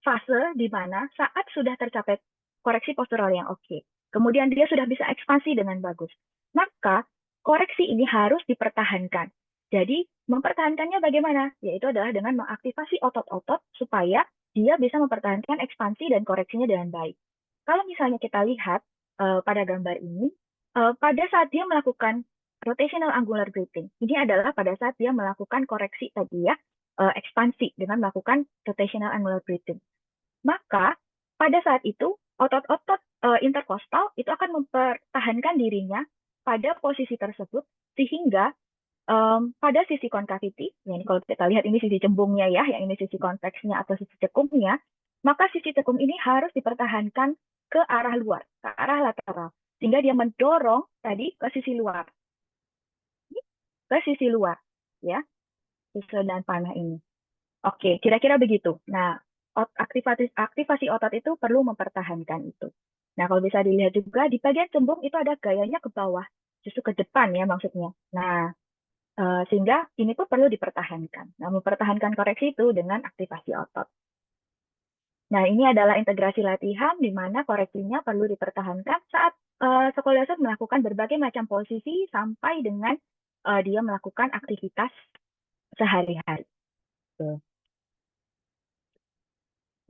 fase di mana saat sudah tercapai koreksi postural yang oke. Kemudian dia sudah bisa ekspansi dengan bagus. Maka koreksi ini harus dipertahankan. Jadi mempertahankannya bagaimana? Yaitu adalah dengan mengaktifasi otot-otot supaya dia bisa mempertahankan ekspansi dan koreksinya dengan baik. Kalau misalnya kita lihat pada gambar ini, pada saat dia melakukan rotational angular breathing, ini adalah pada saat dia melakukan koreksi tadi ya, ekspansi dengan melakukan rotational angular breathing. Maka pada saat itu otot-otot interkostal itu akan mempertahankan dirinya pada posisi tersebut sehingga pada sisi concavity, ya ini kalau kita lihat ini sisi cembungnya ya, yang ini sisi konveksnya atau sisi cekungnya, maka sisi cekung ini harus dipertahankan ke arah luar, ke arah lateral, sehingga dia mendorong tadi ke sisi luar, ya, sesuai dengan panah ini. Oke, kira-kira begitu. Nah, aktivasi otot itu perlu mempertahankan itu. Nah, kalau bisa dilihat juga di bagian cembung itu ada gayanya ke bawah, justru ke depan ya maksudnya. Nah, sehingga ini pun perlu dipertahankan. Nah, mempertahankan koreksi itu dengan aktivasi otot. Nah, ini adalah integrasi latihan di mana koreksinya perlu dipertahankan saat skoliosis melakukan berbagai macam posisi sampai dengan dia melakukan aktivitas sehari-hari.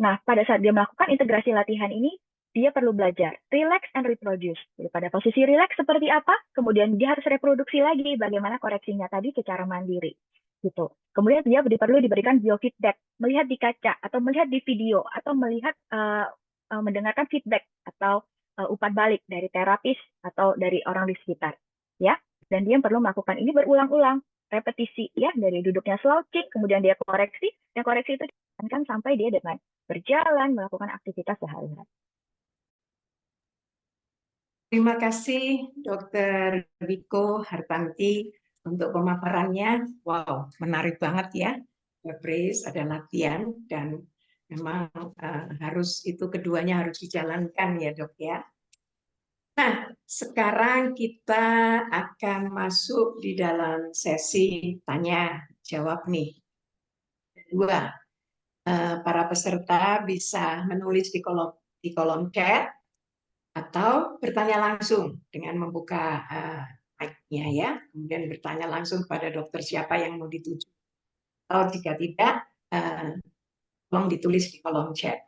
Nah, pada saat dia melakukan integrasi latihan ini, dia perlu belajar relax and reproduce. Jadi pada posisi relax seperti apa, kemudian dia harus reproduksi lagi bagaimana koreksinya tadi secara mandiri. Gitu. Kemudian dia perlu diberikan biofeedback, melihat di kaca atau melihat di video atau melihat mendengarkan feedback atau umpan balik dari terapis atau dari orang di sekitar, ya. Dan dia perlu melakukan ini berulang-ulang, repetisi, ya, dari duduknya slouching, kemudian dia koreksi, dan koreksi itu dijalankan sampai dia dengan berjalan, melakukan aktivitas sehari-hari. Terima kasih Dr. Wiko Hartanti untuk pemaparannya. Wow, menarik banget ya. Brace ada latihan dan memang harus itu keduanya harus dijalankan ya Dok ya. Nah, sekarang kita akan masuk di dalam sesi tanya jawab nih. Kedua, para peserta bisa menulis di kolom chat atau bertanya langsung dengan membuka mic-nya ya, kemudian bertanya langsung kepada dokter siapa yang mau dituju. Atau jika tidak, tolong ditulis di kolom chat.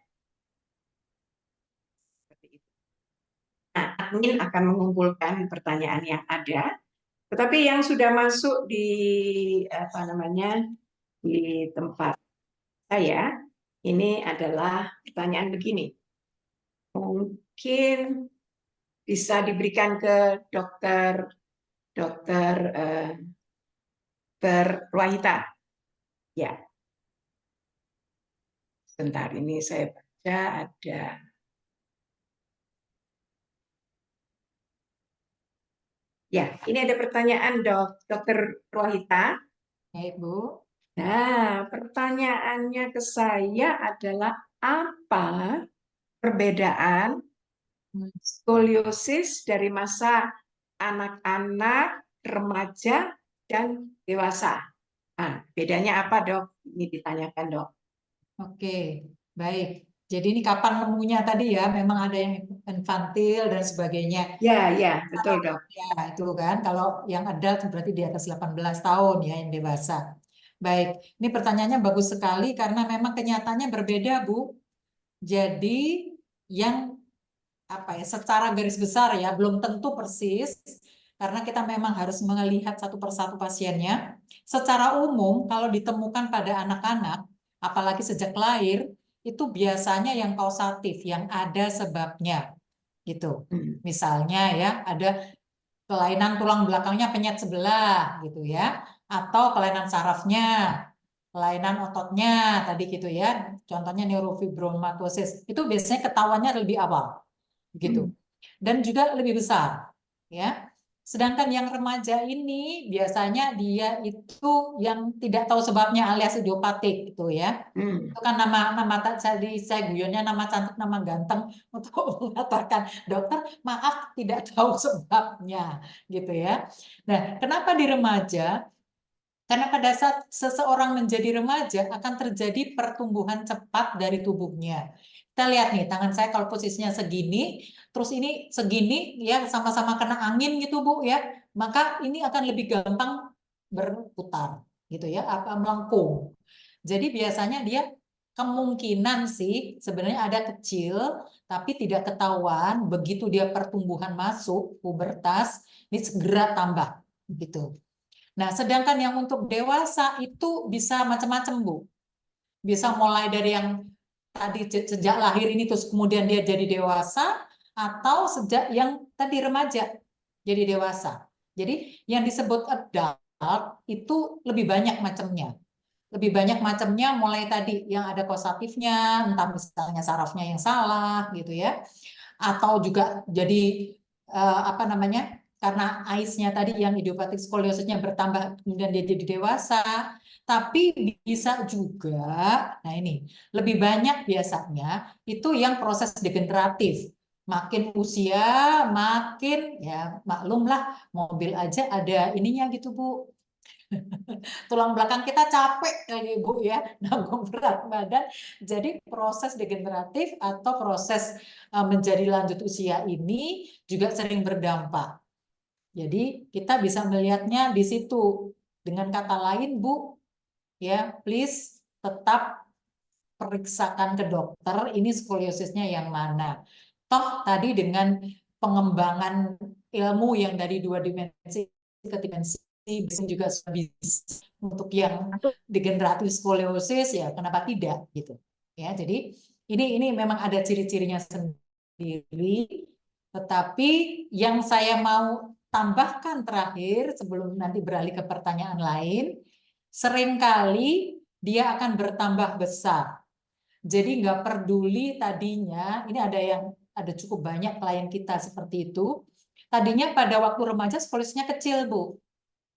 Nah, admin akan mengumpulkan pertanyaan yang ada, tetapi yang sudah masuk di di tempat saya, ini adalah pertanyaan begini. Mungkin bisa diberikan ke Dr. Wahita. Ya. Sebentar, ini saya baca ada. Ya, ini ada pertanyaan Dr. Wahita. Ya, Ibu. Nah, pertanyaannya ke saya adalah apa perbedaan skoliosis dari masa anak-anak, remaja, dan dewasa? Nah, bedanya apa, Dok? Ini ditanyakan, Dok. Oke, baik. Jadi ini kapan nemunya tadi ya? Memang ada yang infantil dan sebagainya. Ya, betul, Dok. Ya, itu kan. Kalau yang adult berarti di atas 18 tahun ya, yang dewasa. Baik, ini pertanyaannya bagus sekali karena memang kenyataannya berbeda, Bu. Jadi yang secara garis besar ya, belum tentu persis karena kita memang harus melihat satu persatu pasiennya. Secara umum kalau ditemukan pada anak-anak, apalagi sejak lahir, itu biasanya yang kausatif, yang ada sebabnya. Gitu. Misalnya ya, ada kelainan tulang belakangnya penyet sebelah gitu ya, atau kelainan sarafnya, kelainan ototnya tadi gitu ya, contohnya neurofibromatosis, itu biasanya ketahuannya lebih awal gitu. dan juga lebih besar, ya. Sedangkan yang remaja ini biasanya dia itu yang tidak tahu sebabnya alias idiopatik gitu ya. Itu kan nama tadi saya guyonnya nama cantik nama ganteng untuk mengatakan dokter maaf tidak tahu sebabnya gitu ya. Nah, kenapa di remaja? Karena pada saat seseorang menjadi remaja akan terjadi pertumbuhan cepat dari tubuhnya. Kita lihat nih, tangan saya kalau posisinya segini, terus ini segini, ya sama-sama kena angin gitu Bu ya, maka ini akan lebih gampang berputar gitu ya, apa melengkung. Jadi biasanya dia kemungkinan sih sebenarnya ada kecil, tapi tidak ketahuan. Begitu dia pertumbuhan masuk pubertas, ini segera tambah gitu. Nah, sedangkan yang untuk dewasa itu bisa macam-macam, Bu. Bisa mulai dari yang tadi sejak lahir ini terus kemudian dia jadi dewasa, atau sejak yang tadi remaja jadi dewasa. Jadi yang disebut adult itu lebih banyak macamnya. Lebih banyak macamnya mulai tadi yang ada kosatifnya, entah misalnya sarafnya yang salah gitu ya. Atau juga jadi apa namanya? Karena AIS-nya tadi yang idiopatik skoliosisnya bertambah kemudian dia jadi dewasa, tapi bisa juga, nah ini lebih banyak biasanya itu yang proses degeneratif. Makin usia, makin ya maklumlah mobil aja ada ininya gitu Bu. Tulang belakang kita capek kali Ibu ya, nanggung berat badan. Jadi proses degeneratif atau proses menjadi lanjut usia ini juga sering berdampak. Jadi kita bisa melihatnya di situ. Dengan kata lain Bu, ya please tetap periksakan ke dokter ini skoliosisnya yang mana. Toh tadi dengan pengembangan ilmu yang dari 2 dimensi ke dimensi bisa juga bisa untuk yang degeneratif skoliosis ya kenapa tidak gitu ya. Jadi ini memang ada ciri-cirinya sendiri, tetapi yang saya mau tambahkan terakhir sebelum nanti beralih ke pertanyaan lain, seringkali dia akan bertambah besar. Jadi nggak peduli tadinya, ini ada cukup banyak klien kita seperti itu. Tadinya pada waktu remaja skoliosisnya kecil Bu,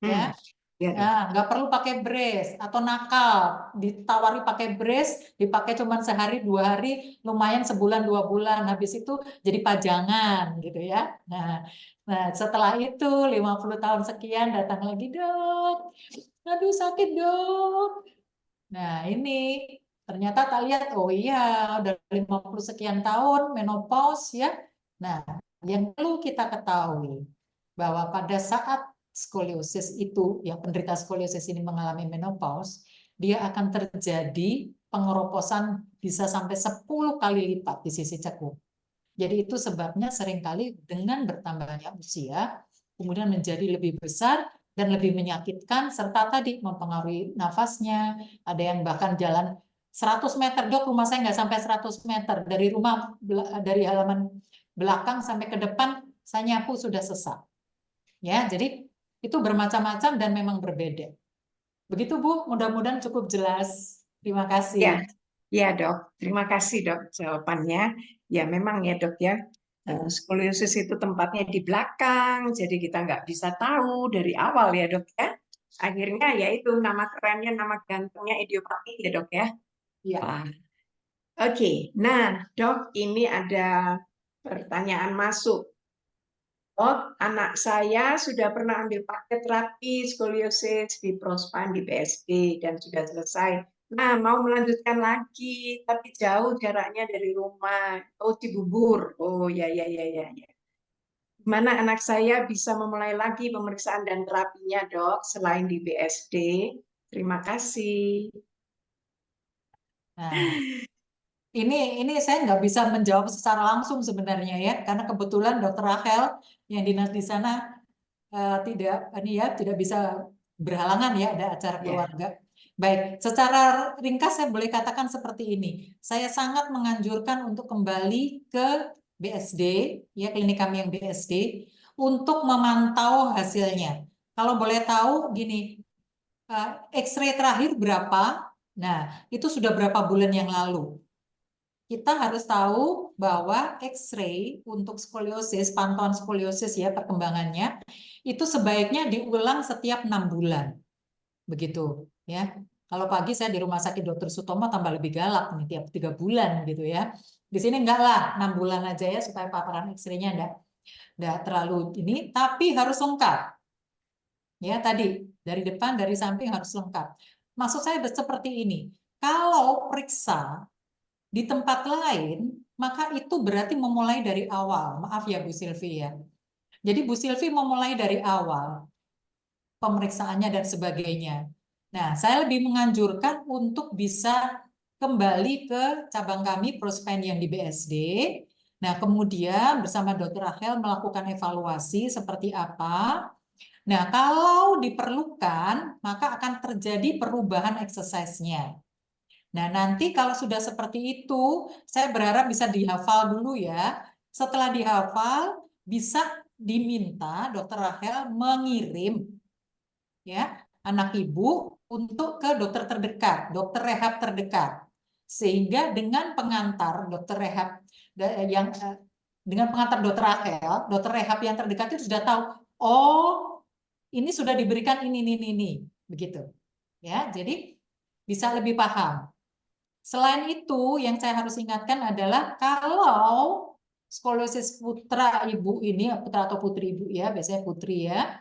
ya. Nah, nggak perlu pakai brace atau nakal, ditawari pakai brace, dipakai cuma sehari 2 hari, lumayan sebulan 2 bulan, habis itu jadi pajangan gitu ya. Nah, setelah itu 50 tahun sekian datang lagi dok, aduh sakit dok. Nah ini ternyata tak lihat, oh iya udah 50 sekian tahun menopause ya. Nah yang perlu kita ketahui bahwa pada saat skoliosis itu, yang penderita skoliosis ini mengalami menopause, dia akan terjadi pengeroposan bisa sampai 10 kali lipat di sisi cekung. Jadi itu sebabnya seringkali dengan bertambahnya usia, kemudian menjadi lebih besar dan lebih menyakitkan, serta tadi mempengaruhi nafasnya. Ada yang bahkan jalan 100 meter, dok rumah saya nggak sampai 100 meter. Dari rumah, dari halaman belakang sampai ke depan, saya nyapu sudah sesak. Ya, jadi itu bermacam-macam dan memang berbeda. Begitu Bu, mudah-mudahan cukup jelas. Terima kasih. Ya dok, terima kasih dok jawabannya. Ya memang ya dok ya, skoliosis itu tempatnya di belakang, jadi kita nggak bisa tahu dari awal ya dok ya. Akhirnya ya itu nama kerennya, nama gantengnya idiopatik ya dok ya. Ya. Oke, nah dok ini ada pertanyaan masuk. Dok, anak saya sudah pernah ambil paket terapi skoliosis di Prospan di BSD dan sudah selesai. Nah, mau melanjutkan lagi, tapi jauh jaraknya dari rumah. Oh, Cibubur. Oh, ya. Gimana anak saya bisa memulai lagi pemeriksaan dan terapinya, dok, selain di BSD? Terima kasih. Nah, ini saya nggak bisa menjawab secara langsung sebenarnya ya, karena kebetulan Dokter Rachel yang dinas di sana tidak bisa berhalangan ya ada acara keluarga. Baik, secara ringkas saya boleh katakan seperti ini. Saya sangat menganjurkan untuk kembali ke BSD, ya klinik kami yang BSD, untuk memantau hasilnya. Kalau boleh tahu gini, X-ray terakhir berapa? Nah, itu sudah berapa bulan yang lalu? kita harus tahu bahwa X-ray untuk skoliosis, pantauan skoliosis ya perkembangannya, itu sebaiknya diulang setiap 6 bulan. Begitu ya. Kalau pagi saya di Rumah Sakit Dr. Sutomo tambah lebih galak nih, tiap 3 bulan gitu ya. Di sini enggak lah, 6 bulan aja ya supaya paparan X-ray-nya enggak terlalu ini, tapi harus lengkap. Ya, tadi dari depan, dari samping harus lengkap. Maksud saya seperti ini. Kalau periksa di tempat lain, maka itu berarti memulai dari awal. Maaf ya Bu Silvi ya. Jadi Bu Silvi memulai dari awal pemeriksaannya dan sebagainya. Nah, saya lebih menganjurkan untuk bisa kembali ke cabang kami Prospen yang di BSD. Nah, kemudian bersama Dr. Rachel melakukan evaluasi seperti apa. Nah, kalau diperlukan, maka akan terjadi perubahan exercise-nya. Nah, nanti kalau sudah seperti itu, saya berharap bisa dihafal dulu ya. Setelah dihafal, bisa diminta Dr. Rachel mengirim ya anak ibu untuk ke dokter terdekat, dokter rehab terdekat. Sehingga dengan pengantar dokter rehab yang dengan pengantar dokter Rachel, dokter rehab yang terdekat itu sudah tahu, oh ini sudah diberikan ini, begitu. Ya, jadi bisa lebih paham. Selain itu, yang saya harus ingatkan adalah kalau skoliosis putra ibu ini, putra atau putri ibu ya, biasanya putri ya,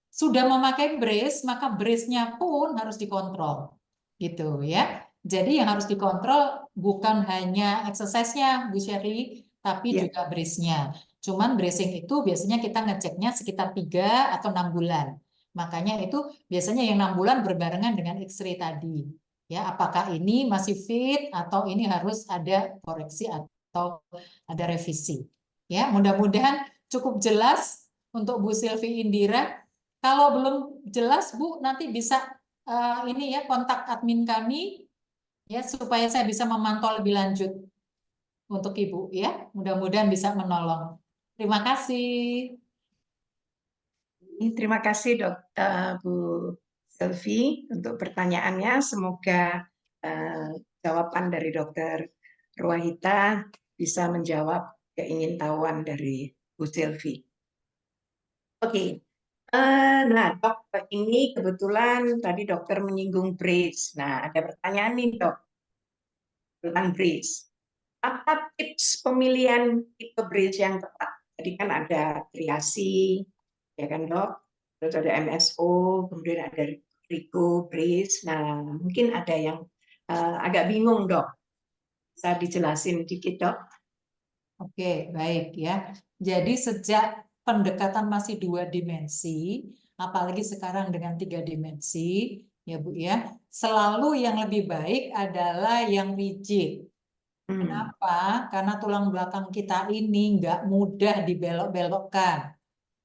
sudah memakai brace, maka brace-nya pun harus dikontrol. Gitu ya. Jadi yang harus dikontrol bukan hanya exercise-nya, Bu Sherry, tapi juga brace-nya. Cuman bracing itu biasanya kita ngeceknya sekitar 3 atau 6 bulan. Makanya itu biasanya yang 6 bulan berbarengan dengan X-ray tadi. Ya, apakah ini masih fit atau ini harus ada koreksi atau ada revisi. Ya, mudah-mudahan cukup jelas untuk Bu Sylvie Indira. Kalau belum jelas Bu, nanti bisa ini ya kontak admin kami ya supaya saya bisa memantau lebih lanjut untuk Ibu ya. Mudah-mudahan bisa menolong. Terima kasih. Terima kasih Bu Sylvie untuk pertanyaannya. Semoga jawaban dari Dr. Ruwahita bisa menjawab keingintahuan dari Bu Sylvie. Oke, nah dok, ini kebetulan tadi dokter menyinggung brace. Nah ada pertanyaan nih dok tentang brace. Apa tips pemilihan tipe brace yang tepat? Tadi kan ada triasi, ya kan dok? Terus ada MSO, kemudian ada Rico brace. Nah mungkin ada yang agak bingung dok. Bisa dijelasin dikit dok? Oke, baik ya. Jadi sejak pendekatan masih 2 dimensi, apalagi sekarang dengan 3 dimensi, ya Bu ya, selalu yang lebih baik adalah yang rigid. Kenapa? Karena tulang belakang kita ini nggak mudah dibelok-belokkan.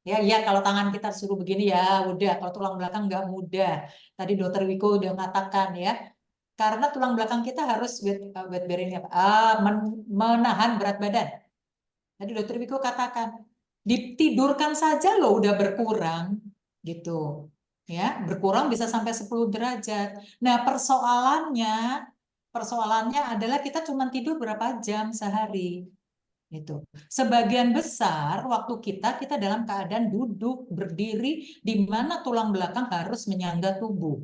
Ya, kalau tangan kita suruh begini ya udah, kalau tulang belakang nggak mudah. Tadi Dokter Wiko udah mengatakan ya, karena tulang belakang kita harus weight bearing menahan berat badan. Tadi Dokter Wiko katakan, ditidurkan saja loh udah berkurang gitu. Ya, berkurang bisa sampai 10 derajat. Nah, persoalannya adalah kita cuma tidur berapa jam sehari. Gitu. Sebagian besar waktu kita dalam keadaan duduk, berdiri, di mana tulang belakang harus menyangga tubuh.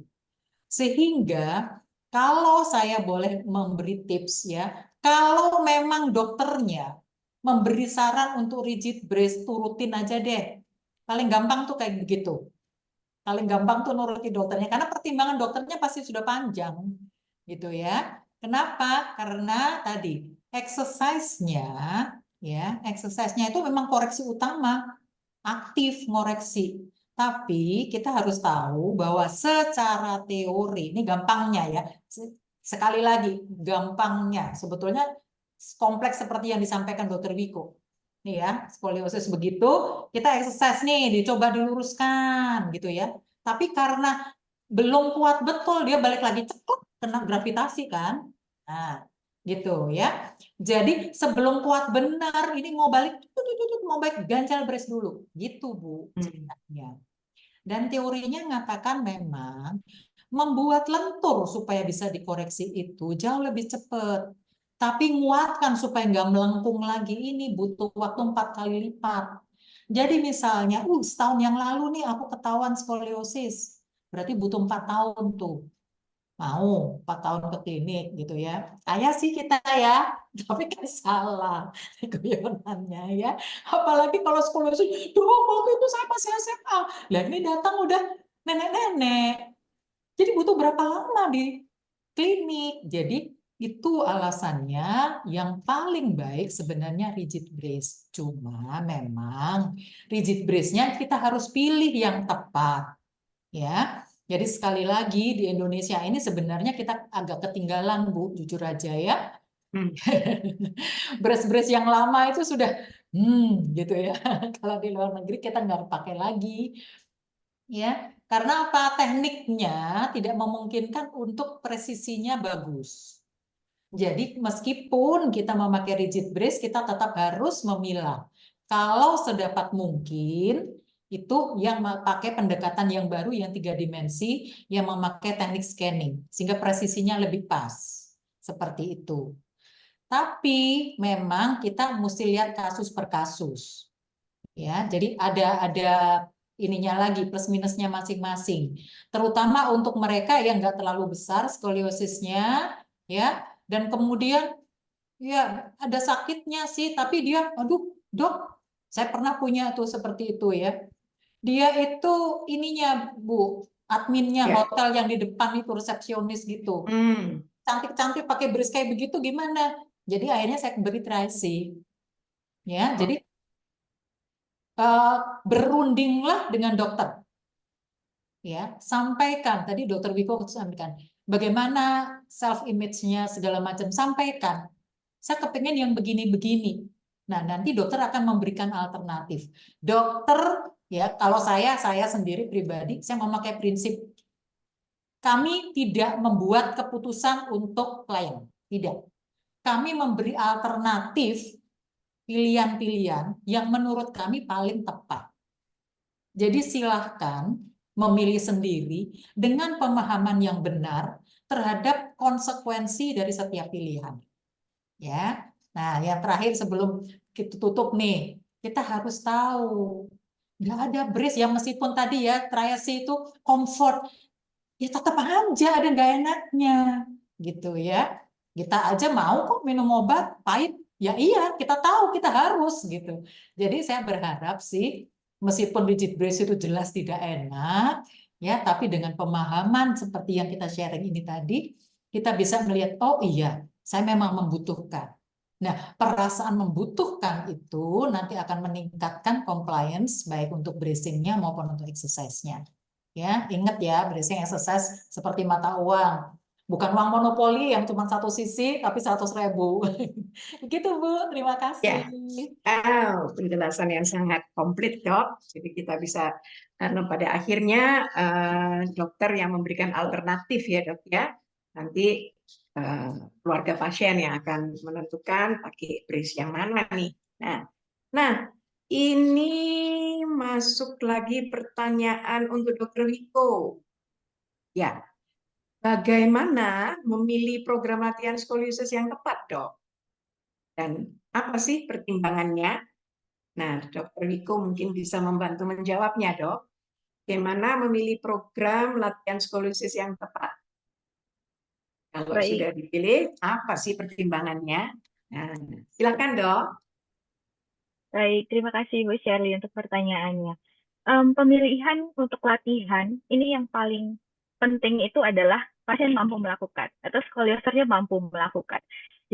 Sehingga kalau saya boleh memberi tips ya, kalau memang dokternya memberi saran untuk rigid brace, turutin aja deh. Paling gampang tuh kayak begitu. Paling gampang tuh nurutin dokternya, karena pertimbangan dokternya pasti sudah panjang. Gitu ya. Kenapa? Karena tadi exercise-nya itu memang koreksi utama, aktif ngoreksi. Tapi kita harus tahu bahwa secara teori, ini gampangnya ya, sekali lagi gampangnya, sebetulnya kompleks seperti yang disampaikan Dr. Wiko. Nih ya, skoliosis begitu, kita exercise nih, dicoba diluruskan gitu ya. Tapi karena belum kuat betul, dia balik lagi ceklek, kena gravitasi kan. Nah, gitu ya. Jadi sebelum kuat benar, ini mau balik ganjal brace dulu. Gitu Bu ceritanya. Dan teorinya mengatakan memang membuat lentur supaya bisa dikoreksi itu jauh lebih cepat. Tapi nguatkan supaya nggak melengkung lagi ini butuh waktu 4 kali lipat. Jadi misalnya, setahun yang lalu nih aku ketahuan skoliosis, berarti butuh 4 tahun tuh. Mau 4 tahun ke klinik gitu ya. Kaya sih kita ya, tapi kan salah guyonannya ya. Apalagi kalau skoliosis, dong waktu itu saya masih SMA. Lah ini datang udah nenek-nenek. Jadi butuh berapa lama di klinik? Jadi itu alasannya yang paling baik sebenarnya rigid brace. Cuma memang rigid brace-nya kita harus pilih yang tepat. Ya, jadi sekali lagi di Indonesia ini sebenarnya kita agak ketinggalan, Bu, jujur aja ya. Brace-brace yang lama itu sudah, gitu ya. Kalau di luar negeri kita nggak pakai lagi, ya. Karena apa? Tekniknya tidak memungkinkan untuk presisinya bagus. Jadi meskipun kita memakai rigid brace, kita tetap harus memilah. Kalau sedapat mungkin, itu yang pakai pendekatan yang baru yang 3 dimensi, yang memakai teknik scanning, sehingga presisinya lebih pas. Seperti itu. Tapi memang kita mesti lihat kasus per kasus. Ya, jadi ada ininya lagi plus minusnya masing-masing. Terutama untuk mereka yang nggak terlalu besar skoliosisnya, ya, dan kemudian ya ada sakitnya sih, tapi dia, aduh dok, saya pernah punya tuh seperti itu ya. Dia itu ininya Bu, adminnya Ya. hotel yang di depan itu resepsionis gitu. Cantik-cantik pakai bris kayak begitu gimana? Jadi akhirnya saya beri tracing. Ya, jadi berundinglah dengan dokter. Ya, sampaikan tadi Dokter Wiko sampaikan bagaimana self image-nya segala macam, sampaikan. Saya kepengen yang begini-begini. Nah, nanti dokter akan memberikan alternatif. Dokter ya, kalau saya sendiri pribadi saya memakai prinsip kami tidak membuat keputusan untuk klien, tidak. Kami memberi alternatif pilihan-pilihan yang menurut kami paling tepat. Jadi silahkan memilih sendiri dengan pemahaman yang benar terhadap konsekuensi dari setiap pilihan. Ya. Nah, yang terakhir sebelum kita tutup nih, kita harus tahu nggak ada brace yang meskipun tadi ya triasi itu comfort, ya tetap aja ada nggak enaknya gitu ya. Kita aja mau kok minum obat pahit, ya iya kita tahu kita harus gitu. Jadi saya berharap sih meskipun rigid brace itu jelas tidak enak ya, tapi dengan pemahaman seperti yang kita sharing ini tadi, kita bisa melihat oh iya saya memang membutuhkan. Nah, perasaan membutuhkan itu nanti akan meningkatkan compliance baik untuk bracing-nya maupun untuk exercise-nya. Ya, ingat ya, bracing exercise seperti mata uang. Bukan uang monopoli yang cuma satu sisi, tapi 100.000. Begitu, Bu. Terima kasih. Penjelasan yang sangat komplit, Dok. Jadi kita bisa, karena pada akhirnya dokter yang memberikan alternatif ya, Dok ya. Nanti keluarga pasien yang akan menentukan pakai brace yang mana nih. Nah, ini masuk lagi pertanyaan untuk Dokter Wiko. Ya, bagaimana memilih program latihan skoliosis yang tepat, Dok? Dan apa sih pertimbangannya? Nah, Dokter Wiko mungkin bisa membantu menjawabnya, Dok. Bagaimana memilih program latihan skoliosis yang tepat? Kalau Baik. sudah dipilih, apa sih pertimbangannya? Nah, silakan, Dok. Baik, terima kasih Bu Shirley untuk pertanyaannya. Pemilihan untuk latihan, ini yang paling penting itu adalah pasien mampu melakukan, atau skoliosisnya mampu melakukan.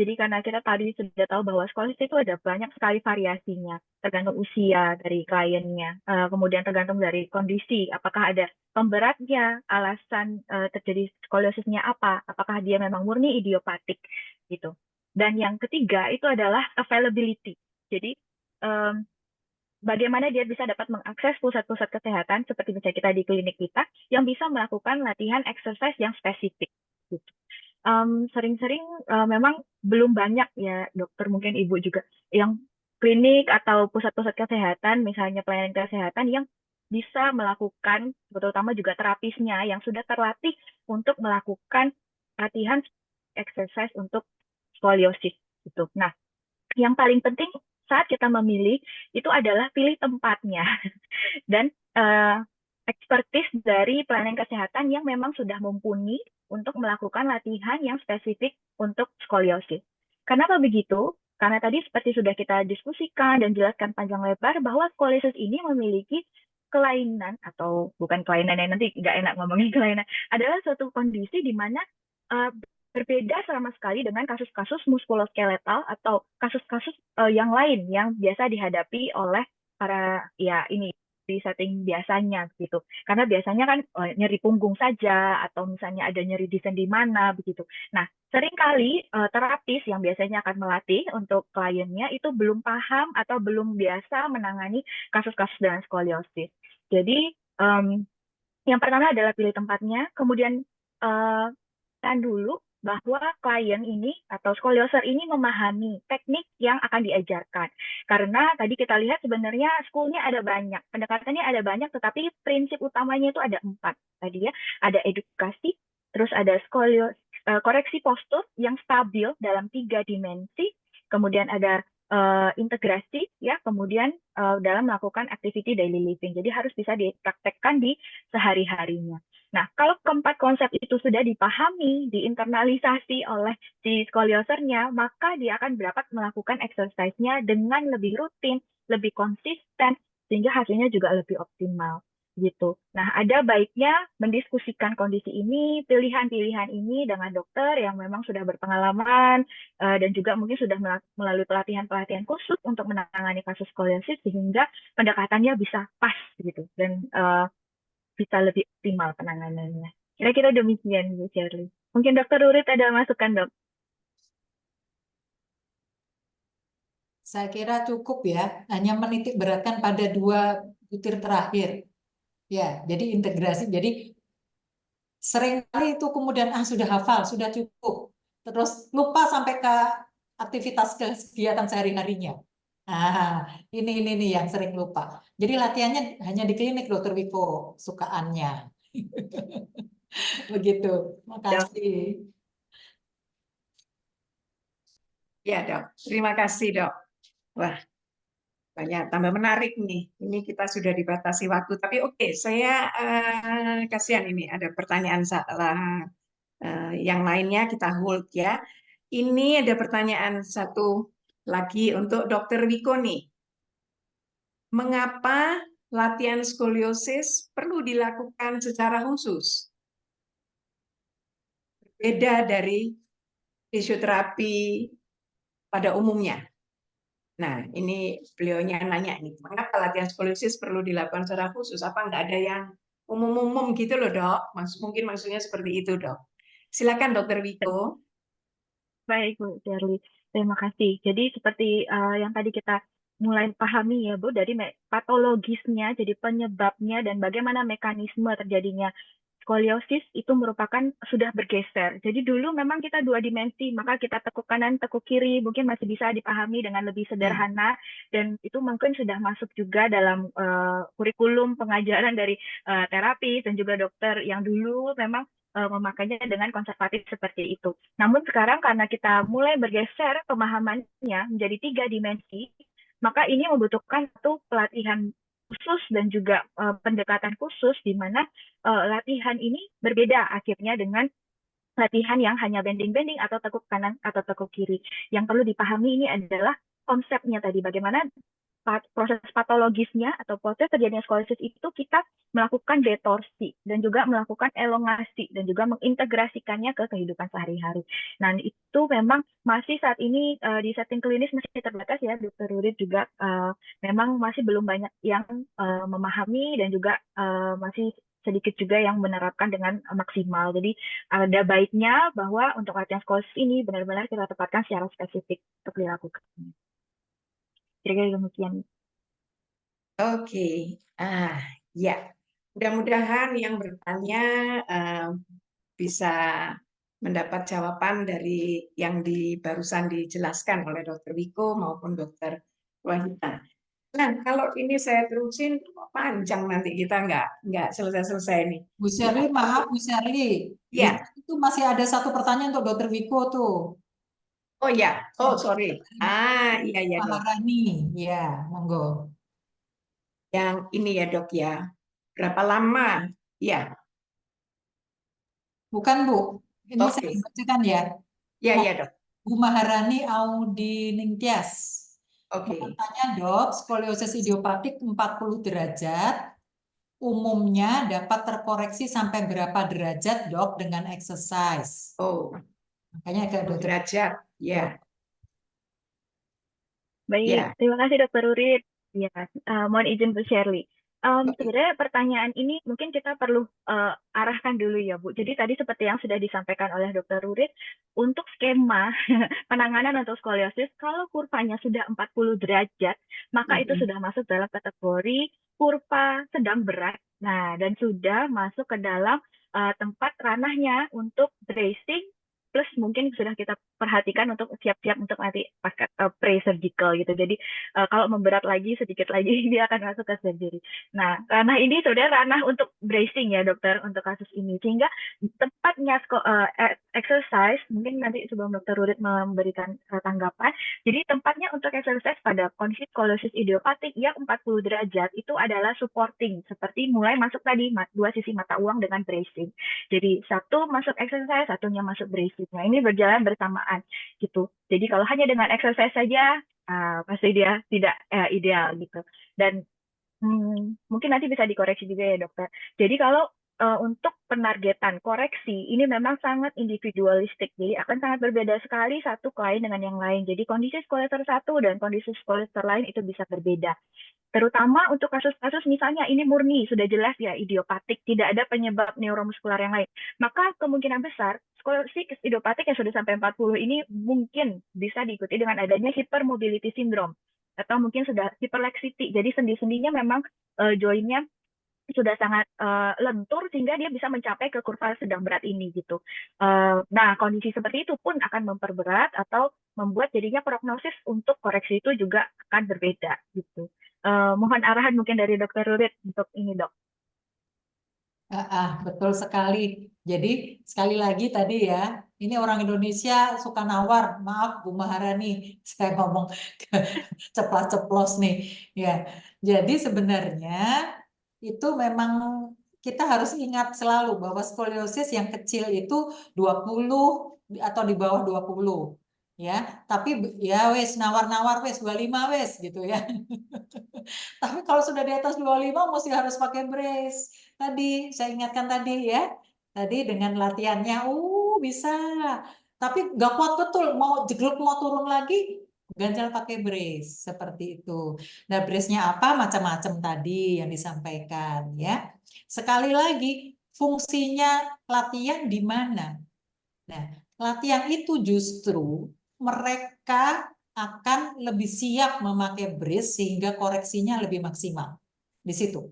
Jadi karena kita tadi sudah tahu bahwa skoliosis itu ada banyak sekali variasinya, tergantung usia dari kliennya, kemudian tergantung dari kondisi, apakah ada pemberatnya, alasan terjadi skoliosisnya apa, apakah dia memang murni idiopatik, gitu. Dan yang ketiga itu adalah availability. Jadi bagaimana dia bisa dapat mengakses pusat-pusat kesehatan seperti misalnya kita di klinik kita yang bisa melakukan latihan exercise yang spesifik. Sering-sering memang belum banyak ya dokter, mungkin ibu juga, yang klinik atau pusat-pusat kesehatan, misalnya pelayanan kesehatan yang bisa melakukan, terutama juga terapisnya yang sudah terlatih untuk melakukan latihan exercise untuk skoliosis gitu. Nah, yang paling penting saat kita memilih itu adalah pilih tempatnya dan ekspertis dari pelayanan kesehatan yang memang sudah mumpuni untuk melakukan latihan yang spesifik untuk skoliosis. Kenapa begitu? Karena tadi seperti sudah kita diskusikan dan jelaskan panjang lebar bahwa skoliosis ini memiliki kelainan atau bukan kelainan yang nanti nggak enak ngomongin kelainan, adalah suatu kondisi di mana berbeda sama sekali dengan kasus-kasus muskuloskeletal atau kasus-kasus yang lain yang biasa dihadapi oleh para ya ini di setting biasanya gitu. Karena biasanya kan nyeri punggung saja atau misalnya ada nyeri di sendi mana begitu. Nah, seringkali terapis yang biasanya akan melatih untuk kliennya itu belum paham atau belum biasa menangani kasus-kasus dengan skoliosis. Jadi yang pertama adalah pilih tempatnya, kemudian kan dulu bahwa klien ini atau skolioser ini memahami teknik yang akan diajarkan. Karena tadi kita lihat sebenarnya school-nya ada banyak, pendekatannya ada banyak, tetapi prinsip utamanya itu ada 4. Tadi ya, ada edukasi, terus ada koreksi postur yang stabil dalam 3 dimensi, kemudian ada integrasi, ya, kemudian dalam melakukan activity daily living. Jadi harus bisa dipraktekkan di sehari-harinya. Nah, kalau keempat konsep itu sudah dipahami, diinternalisasi oleh si skoliosernya, maka dia akan dapat melakukan exercise-nya dengan lebih rutin, lebih konsisten, sehingga hasilnya juga lebih optimal. Gitu. Nah, ada baiknya mendiskusikan kondisi ini, pilihan-pilihan ini dengan dokter yang memang sudah berpengalaman dan juga mungkin sudah melalui pelatihan-pelatihan khusus untuk menangani kasus skoliosis sehingga pendekatannya bisa pas gitu dan bisa lebih optimal penanganannya. Kira-kira demikian, Bu Shirley. Mungkin Dokter Urit ada masukan, Dok? Saya kira cukup ya, hanya menitik beratkan pada 2 butir terakhir. Ya, jadi integrasi. Jadi seringkali itu kemudian sudah hafal, sudah cukup. Terus lupa sampai ke aktivitas kegiatan sehari-harinya. Ini yang sering lupa. Jadi latihannya hanya di klinik, Dokter Wiko, sukaannya. Begitu. Makasih. Ya, Dok. Terima kasih, Dok. Wah, banyak tambah menarik nih. Ini kita sudah dibatasi waktu. Tapi oke, saya kasihan ini ada pertanyaan salah. Yang lainnya kita hold ya. Ini ada pertanyaan satu lagi untuk Dokter Wiko nih. Mengapa latihan skoliosis perlu dilakukan secara khusus? Beda dari fisioterapi pada umumnya. Nah, ini beliaunya nanya nih, mengapa latihan skoliosis perlu dilakukan secara khusus? Apa nggak ada yang umum-umum gitu loh, Dok? Mungkin maksudnya seperti itu, Dok. Silakan, Dokter Wiko. Baik, Bu Shirley. Terima kasih. Jadi seperti yang tadi kita mulai pahami ya, Bu, dari patologisnya, jadi penyebabnya dan bagaimana mekanisme terjadinya skoliosis itu merupakan sudah bergeser. Jadi dulu memang kita 2 dimensi, maka kita tekuk kanan, tekuk kiri, mungkin masih bisa dipahami dengan lebih sederhana, dan itu mungkin sudah masuk juga dalam kurikulum pengajaran dari terapis dan juga dokter yang dulu memang memakainya dengan konservatif seperti itu. Namun sekarang karena kita mulai bergeser pemahamannya menjadi 3 dimensi, maka ini membutuhkan satu pelatihan khusus dan juga pendekatan khusus di mana latihan ini berbeda akhirnya dengan latihan yang hanya bending-bending atau tekuk kanan atau tekuk kiri. Yang perlu dipahami ini adalah konsepnya tadi, bagaimana proses patologisnya atau proses terjadinya skoliosis itu kita melakukan detorsi dan juga melakukan elongasi dan juga mengintegrasikannya ke kehidupan sehari-hari. Nah, itu memang masih saat ini di setting klinis masih terbatas ya, Dokter Rurit juga memang masih belum banyak yang memahami dan juga masih sedikit juga yang menerapkan dengan maksimal. Jadi ada baiknya bahwa untuk latihan skoliosis ini benar-benar kita tempatkan secara spesifik untuk dilakukan. Kira-kira demikian. Oke, ya. Mudah-mudahan yang bertanya bisa mendapat jawaban dari yang barusan dijelaskan oleh Dokter Wiko maupun Dokter Wahida. Nah, kalau ini saya terusin panjang nanti kita nggak selesai-selesai nih. Bu Shirley, maaf Bu Shirley. Ya. Itu masih ada satu pertanyaan untuk Dokter Wiko tuh. Oh ya, oh sorry. Iya dok. Maharani, ya, monggo. Yang ini ya dok ya. Berapa lama? Ya, Bukan Bu, ini saya oke. bacakan ya. Ya dok. Bu Maharani Audi Ningtyas. Oke. Katanya dok, skoliosis idiopatik 40 derajat umumnya dapat terkoreksi sampai berapa derajat dok dengan exercise. Oh, Makanya agak dokter. derajat. Ya, Baik, ya. terima kasih Dokter Urit. Ya, mohon izin Bu Shirley. Sebenarnya pertanyaan ini mungkin kita perlu arahkan dulu ya Bu. Jadi tadi seperti yang sudah disampaikan oleh Dokter Urit, untuk skema penanganan untuk skoliosis, kalau kurvanya sudah 40 derajat, maka itu sudah masuk dalam kategori kurva sedang berat. Nah, dan sudah masuk ke dalam tempat ranahnya untuk bracing, plus mungkin sudah kita perhatikan untuk siap-siap untuk nanti pakai pre-surgical gitu. Jadi kalau memberat lagi sedikit lagi dia akan masuk ke surgery. Nah, ranah ini sebenarnya ranah untuk bracing ya dokter untuk kasus ini. Sehingga tempatnya exercise, mungkin nanti sebelum Dokter Rurit memberikan tanggapan, jadi tempatnya untuk exercise pada kondisi skoliosis idiopatik yang 40 derajat itu adalah supporting, seperti mulai masuk tadi dua sisi mata uang dengan bracing. Jadi satu masuk exercise, satunya masuk bracing. Nah, ini berjalan bersamaan gitu. Jadi kalau hanya dengan exercise saja, pasti dia tidak ideal gitu. Dan mungkin nanti bisa dikoreksi juga ya dokter. Jadi kalau untuk penargetan koreksi ini memang sangat individualistik, jadi akan sangat berbeda sekali satu klien dengan yang lain. Jadi kondisi skoliosis satu dan kondisi skoliosis lain itu bisa berbeda. Terutama untuk kasus-kasus misalnya ini murni sudah jelas ya idiopatik, tidak ada penyebab neuromuskular yang lain. Maka kemungkinan besar skoliosis idiopatik yang sudah sampai 40 ini mungkin bisa diikuti dengan adanya hypermobility syndrome atau mungkin sudah hyperlaxity. Jadi sendi-sendinya memang joinnya sudah sangat lentur sehingga dia bisa mencapai ke kurva sedang berat ini gitu. Nah, kondisi seperti itu pun akan memperberat atau membuat jadinya prognosis untuk koreksi itu juga akan berbeda gitu. Mohon arahan mungkin dari Dokter Rurit untuk ini dok. Betul sekali. Jadi sekali lagi tadi ya, ini orang Indonesia suka nawar. Maaf Bu Maharani, saya ngomong ceplas-ceplos nih. Ya, jadi sebenarnya itu memang kita harus ingat selalu bahwa skoliosis yang kecil itu 20 atau di bawah 20. Ya, tapi ya wes nawar-nawar wes 25 wes gitu ya. Tapi kalau sudah di atas 25 mesti harus pakai brace. Tadi saya ingatkan tadi ya. Tadi dengan latihannya bisa. Tapi nggak kuat betul, mau jegluk mau turun lagi ganjal pakai brace seperti itu. Nah, brace-nya apa? Macam-macam tadi yang disampaikan ya. Sekali lagi, fungsinya latihan di mana? Nah, latihan itu justru mereka akan lebih siap memakai brace sehingga koreksinya lebih maksimal di situ,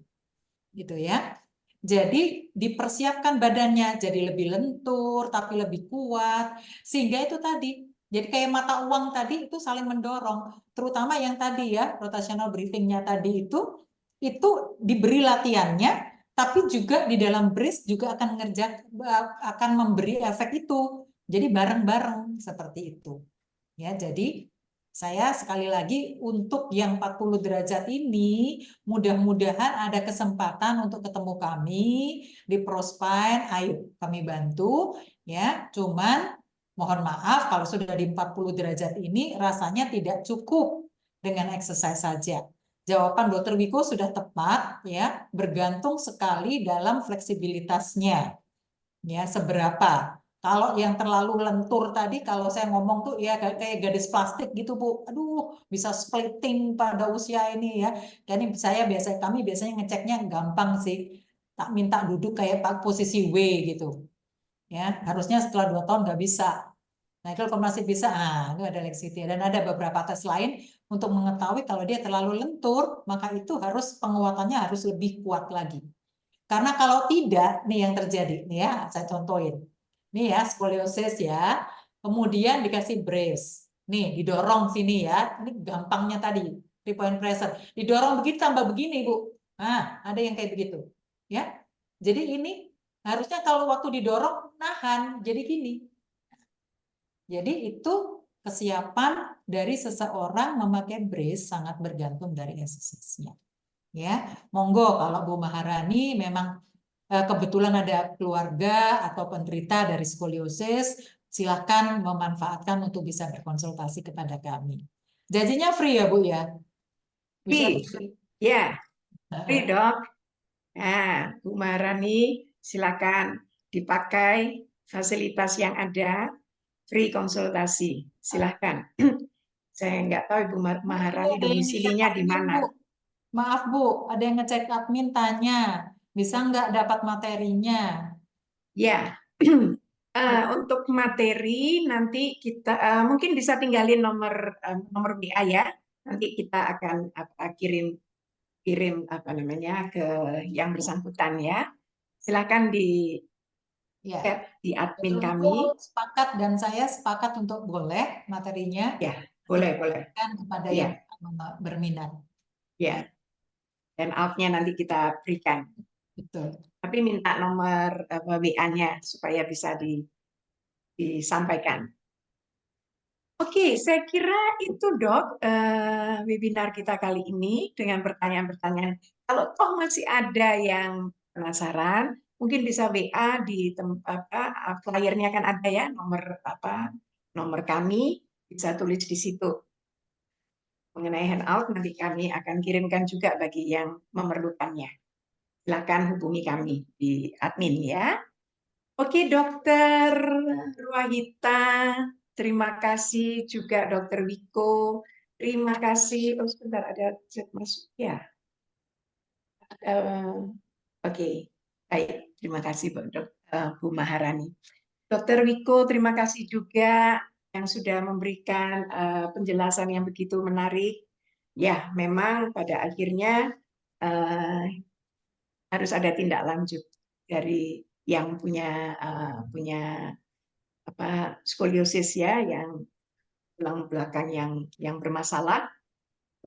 gitu ya. Jadi dipersiapkan badannya jadi lebih lentur tapi lebih kuat sehingga itu tadi. Jadi kayak mata uang tadi itu saling mendorong, terutama yang tadi ya rotational breathing-nya tadi itu diberi latihannya, tapi juga di dalam brace juga akan memberi efek itu. Jadi bareng-bareng seperti itu. Ya, jadi saya sekali lagi untuk yang 40 derajat ini mudah-mudahan ada kesempatan untuk ketemu kami di Prospine, ayo kami bantu ya. Cuman mohon maaf kalau sudah di 40 derajat ini rasanya tidak cukup dengan exercise saja. Jawaban Dr. Wiko sudah tepat ya, bergantung sekali dalam fleksibilitasnya. Ya, seberapa. Kalau yang terlalu lentur tadi, kalau saya ngomong tuh ya kayak gadis plastik gitu Bu. Aduh, bisa splitting pada usia ini ya. Dan kami biasanya ngeceknya gampang sih. Tak minta duduk kayak posisi W gitu. Ya, harusnya setelah 2 tahun nggak bisa. Nah, kalau masih bisa, itu ada Lexity. Dan ada beberapa tes lain untuk mengetahui kalau dia terlalu lentur, maka itu penguatannya harus lebih kuat lagi. Karena kalau tidak, nih yang terjadi, nih ya, saya contohin. Nih ya, skoliosis ya, kemudian dikasih brace. Nih, didorong sini ya, ini gampangnya tadi, 3-point pressure. Didorong begitu, tambah begini, Bu. Nah, ada yang kayak begitu. Ya, jadi ini harusnya kalau waktu didorong, nahan, jadi gini. Jadi itu kesiapan dari seseorang memakai brace sangat bergantung dari exercise-nya. Ya, monggo kalau Bu Maharani memang kebetulan ada keluarga atau penderita dari skoliosis, silakan memanfaatkan untuk bisa berkonsultasi kepada kami. Janjinya free ya Bu ya? Bu Free, Syafri? ya, free dok. Nah, Bu Maharani, silakan dipakai fasilitas yang ada, free konsultasi. Silakan. Saya nggak tahu Ibu Maharani Ada yang ngecek domisilinya di admin, mana. Bu. Maaf Bu, ada yang ngecek admin tanya, bisa nggak dapat materinya? Ya, untuk materi nanti kita mungkin bisa tinggalin nomor WA ya. Nanti kita akan kirim apa namanya ke yang bersangkutan ya. Silakan di Ya, chat di admin Dr. kami. Wiku sepakat dan saya sepakat untuk boleh materinya Ya, boleh. diberikan kepada Ya, yang berminat. ya. Dan out-nya nanti kita berikan. Betul. Tapi minta nomor WA-nya supaya bisa disampaikan. Oke, saya kira itu dok webinar kita kali ini dengan pertanyaan-pertanyaan. Kalau toh masih ada yang penasaran, mungkin bisa WA di flyernya kan ada ya nomor kami, bisa tulis di situ. Mengenai handout nanti kami akan kirimkan juga bagi yang memerlukannya. Silakan hubungi kami di admin ya. Oke, Dokter Ruwahita, terima kasih juga Dokter Wiko. Terima kasih. Oh, sebentar ada chat masuk ya. Oke, baik. Terima kasih Bu Maharani. Dokter Wiko, terima kasih juga yang sudah memberikan penjelasan yang begitu menarik. Ya, memang pada akhirnya harus ada tindak lanjut dari yang punya skoliosis ya, yang tulang belakang yang bermasalah,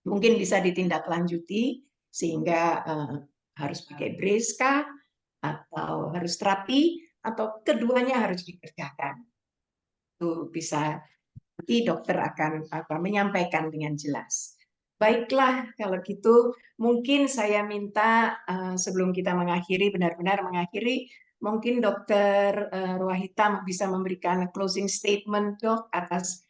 mungkin bisa ditindaklanjuti sehingga harus pakai brace kah, atau harus terapi, atau keduanya harus dikerjakan. Itu bisa nanti dokter akan menyampaikan dengan jelas. Baiklah, kalau gitu mungkin saya minta sebelum kita mengakhiri, benar-benar mengakhiri, mungkin Dokter Ruwahita bisa memberikan closing statement dok atas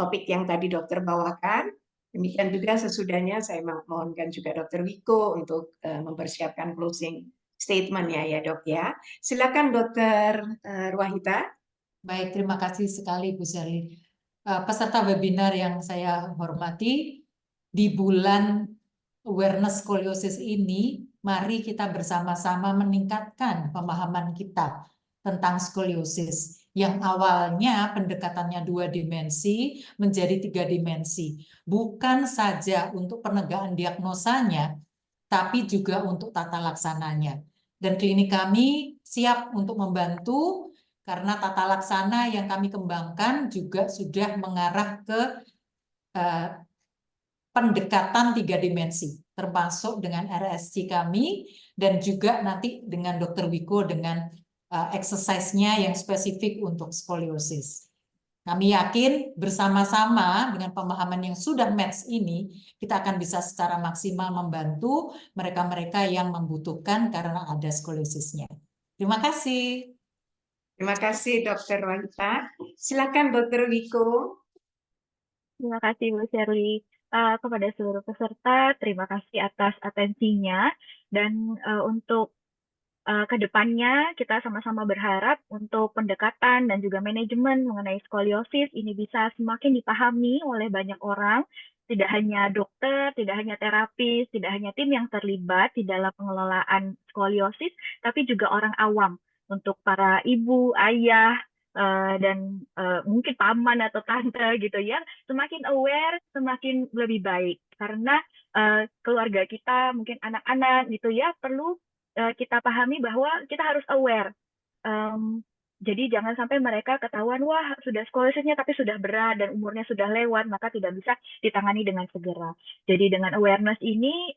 topik yang tadi dokter bawakan. Demikian juga sesudahnya saya mohonkan juga Dokter Wiko untuk mempersiapkan closing statement-nya ya dok ya. Silakan Dokter Ruwahita. Baik, terima kasih sekali Bu Sherly. Peserta webinar yang saya hormati, di bulan awareness skoliosis ini, mari kita bersama-sama meningkatkan pemahaman kita tentang skoliosis. Yang awalnya pendekatannya 2 dimensi menjadi 3 dimensi. Bukan saja untuk penegakan diagnosanya, tapi juga untuk tata laksananya. Dan klinik kami siap untuk membantu karena tata laksana yang kami kembangkan juga sudah mengarah ke pendekatan 3 dimensi, termasuk dengan RSC kami dan juga nanti dengan Dr. Wiko dengan exercise-nya yang spesifik untuk skoliosis. Kami yakin bersama-sama dengan pemahaman yang sudah match ini, kita akan bisa secara maksimal membantu mereka-mereka yang membutuhkan karena ada skoliosisnya. Terima kasih. Terima kasih Dokter Ruwahita. Silakan Dokter Wiko. Terima kasih Bu Sherly. Kepada seluruh peserta, terima kasih atas atensinya. Dan untuk kedepannya kita sama-sama berharap untuk pendekatan dan juga manajemen mengenai skoliosis ini bisa semakin dipahami oleh banyak orang, tidak hanya dokter, tidak hanya terapis, tidak hanya tim yang terlibat di dalam pengelolaan skoliosis, tapi juga orang awam untuk para ibu, ayah, dan mungkin paman atau tante gitu ya, semakin aware, semakin lebih baik karena keluarga kita, mungkin anak-anak gitu ya, perlu kita pahami bahwa kita harus aware. Jadi jangan sampai mereka ketahuan, wah sudah skoliosis-nya tapi sudah berat dan umurnya sudah lewat, maka tidak bisa ditangani dengan segera. Jadi dengan awareness ini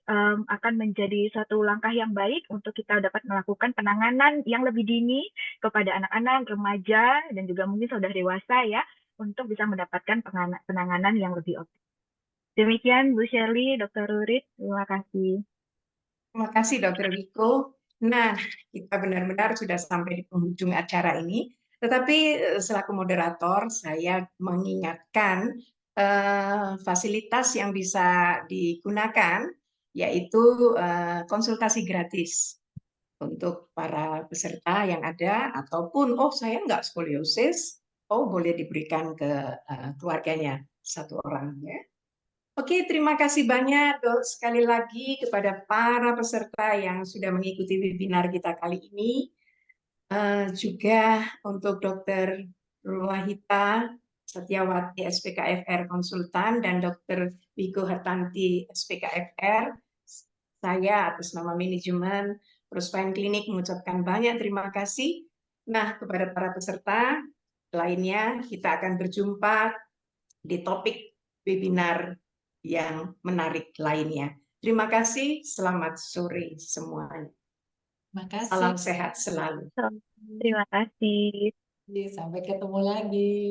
akan menjadi satu langkah yang baik untuk kita dapat melakukan penanganan yang lebih dini kepada anak-anak, remaja, dan juga mungkin sudah dewasa ya, untuk bisa mendapatkan penanganan yang lebih optimal. Demikian Bu Shirley, Dr. Rurit, terima kasih. Terima kasih Dr. Wiko. Nah, kita benar-benar sudah sampai di penghujung acara ini. Tetapi selaku moderator, saya mengingatkan fasilitas yang bisa digunakan, yaitu konsultasi gratis untuk para peserta yang ada, ataupun, oh saya nggak skoliosis, oh boleh diberikan ke keluarganya satu orang. Ya. Oke, terima kasih banyak sekali lagi kepada para peserta yang sudah mengikuti webinar kita kali ini. Juga untuk Dr. Ruwahita Setiawati SPKFR Konsultan dan Dr. Wiko Hartanti SPKFR. Saya atas nama manajemen Prospine Klinik mengucapkan banyak terima kasih. Nah, kepada para peserta lainnya, kita akan berjumpa di topik webinar yang menarik lainnya. Terima kasih, selamat sore semuanya. Terima kasih. Salam sehat selalu. Terima kasih. Sampai ketemu lagi.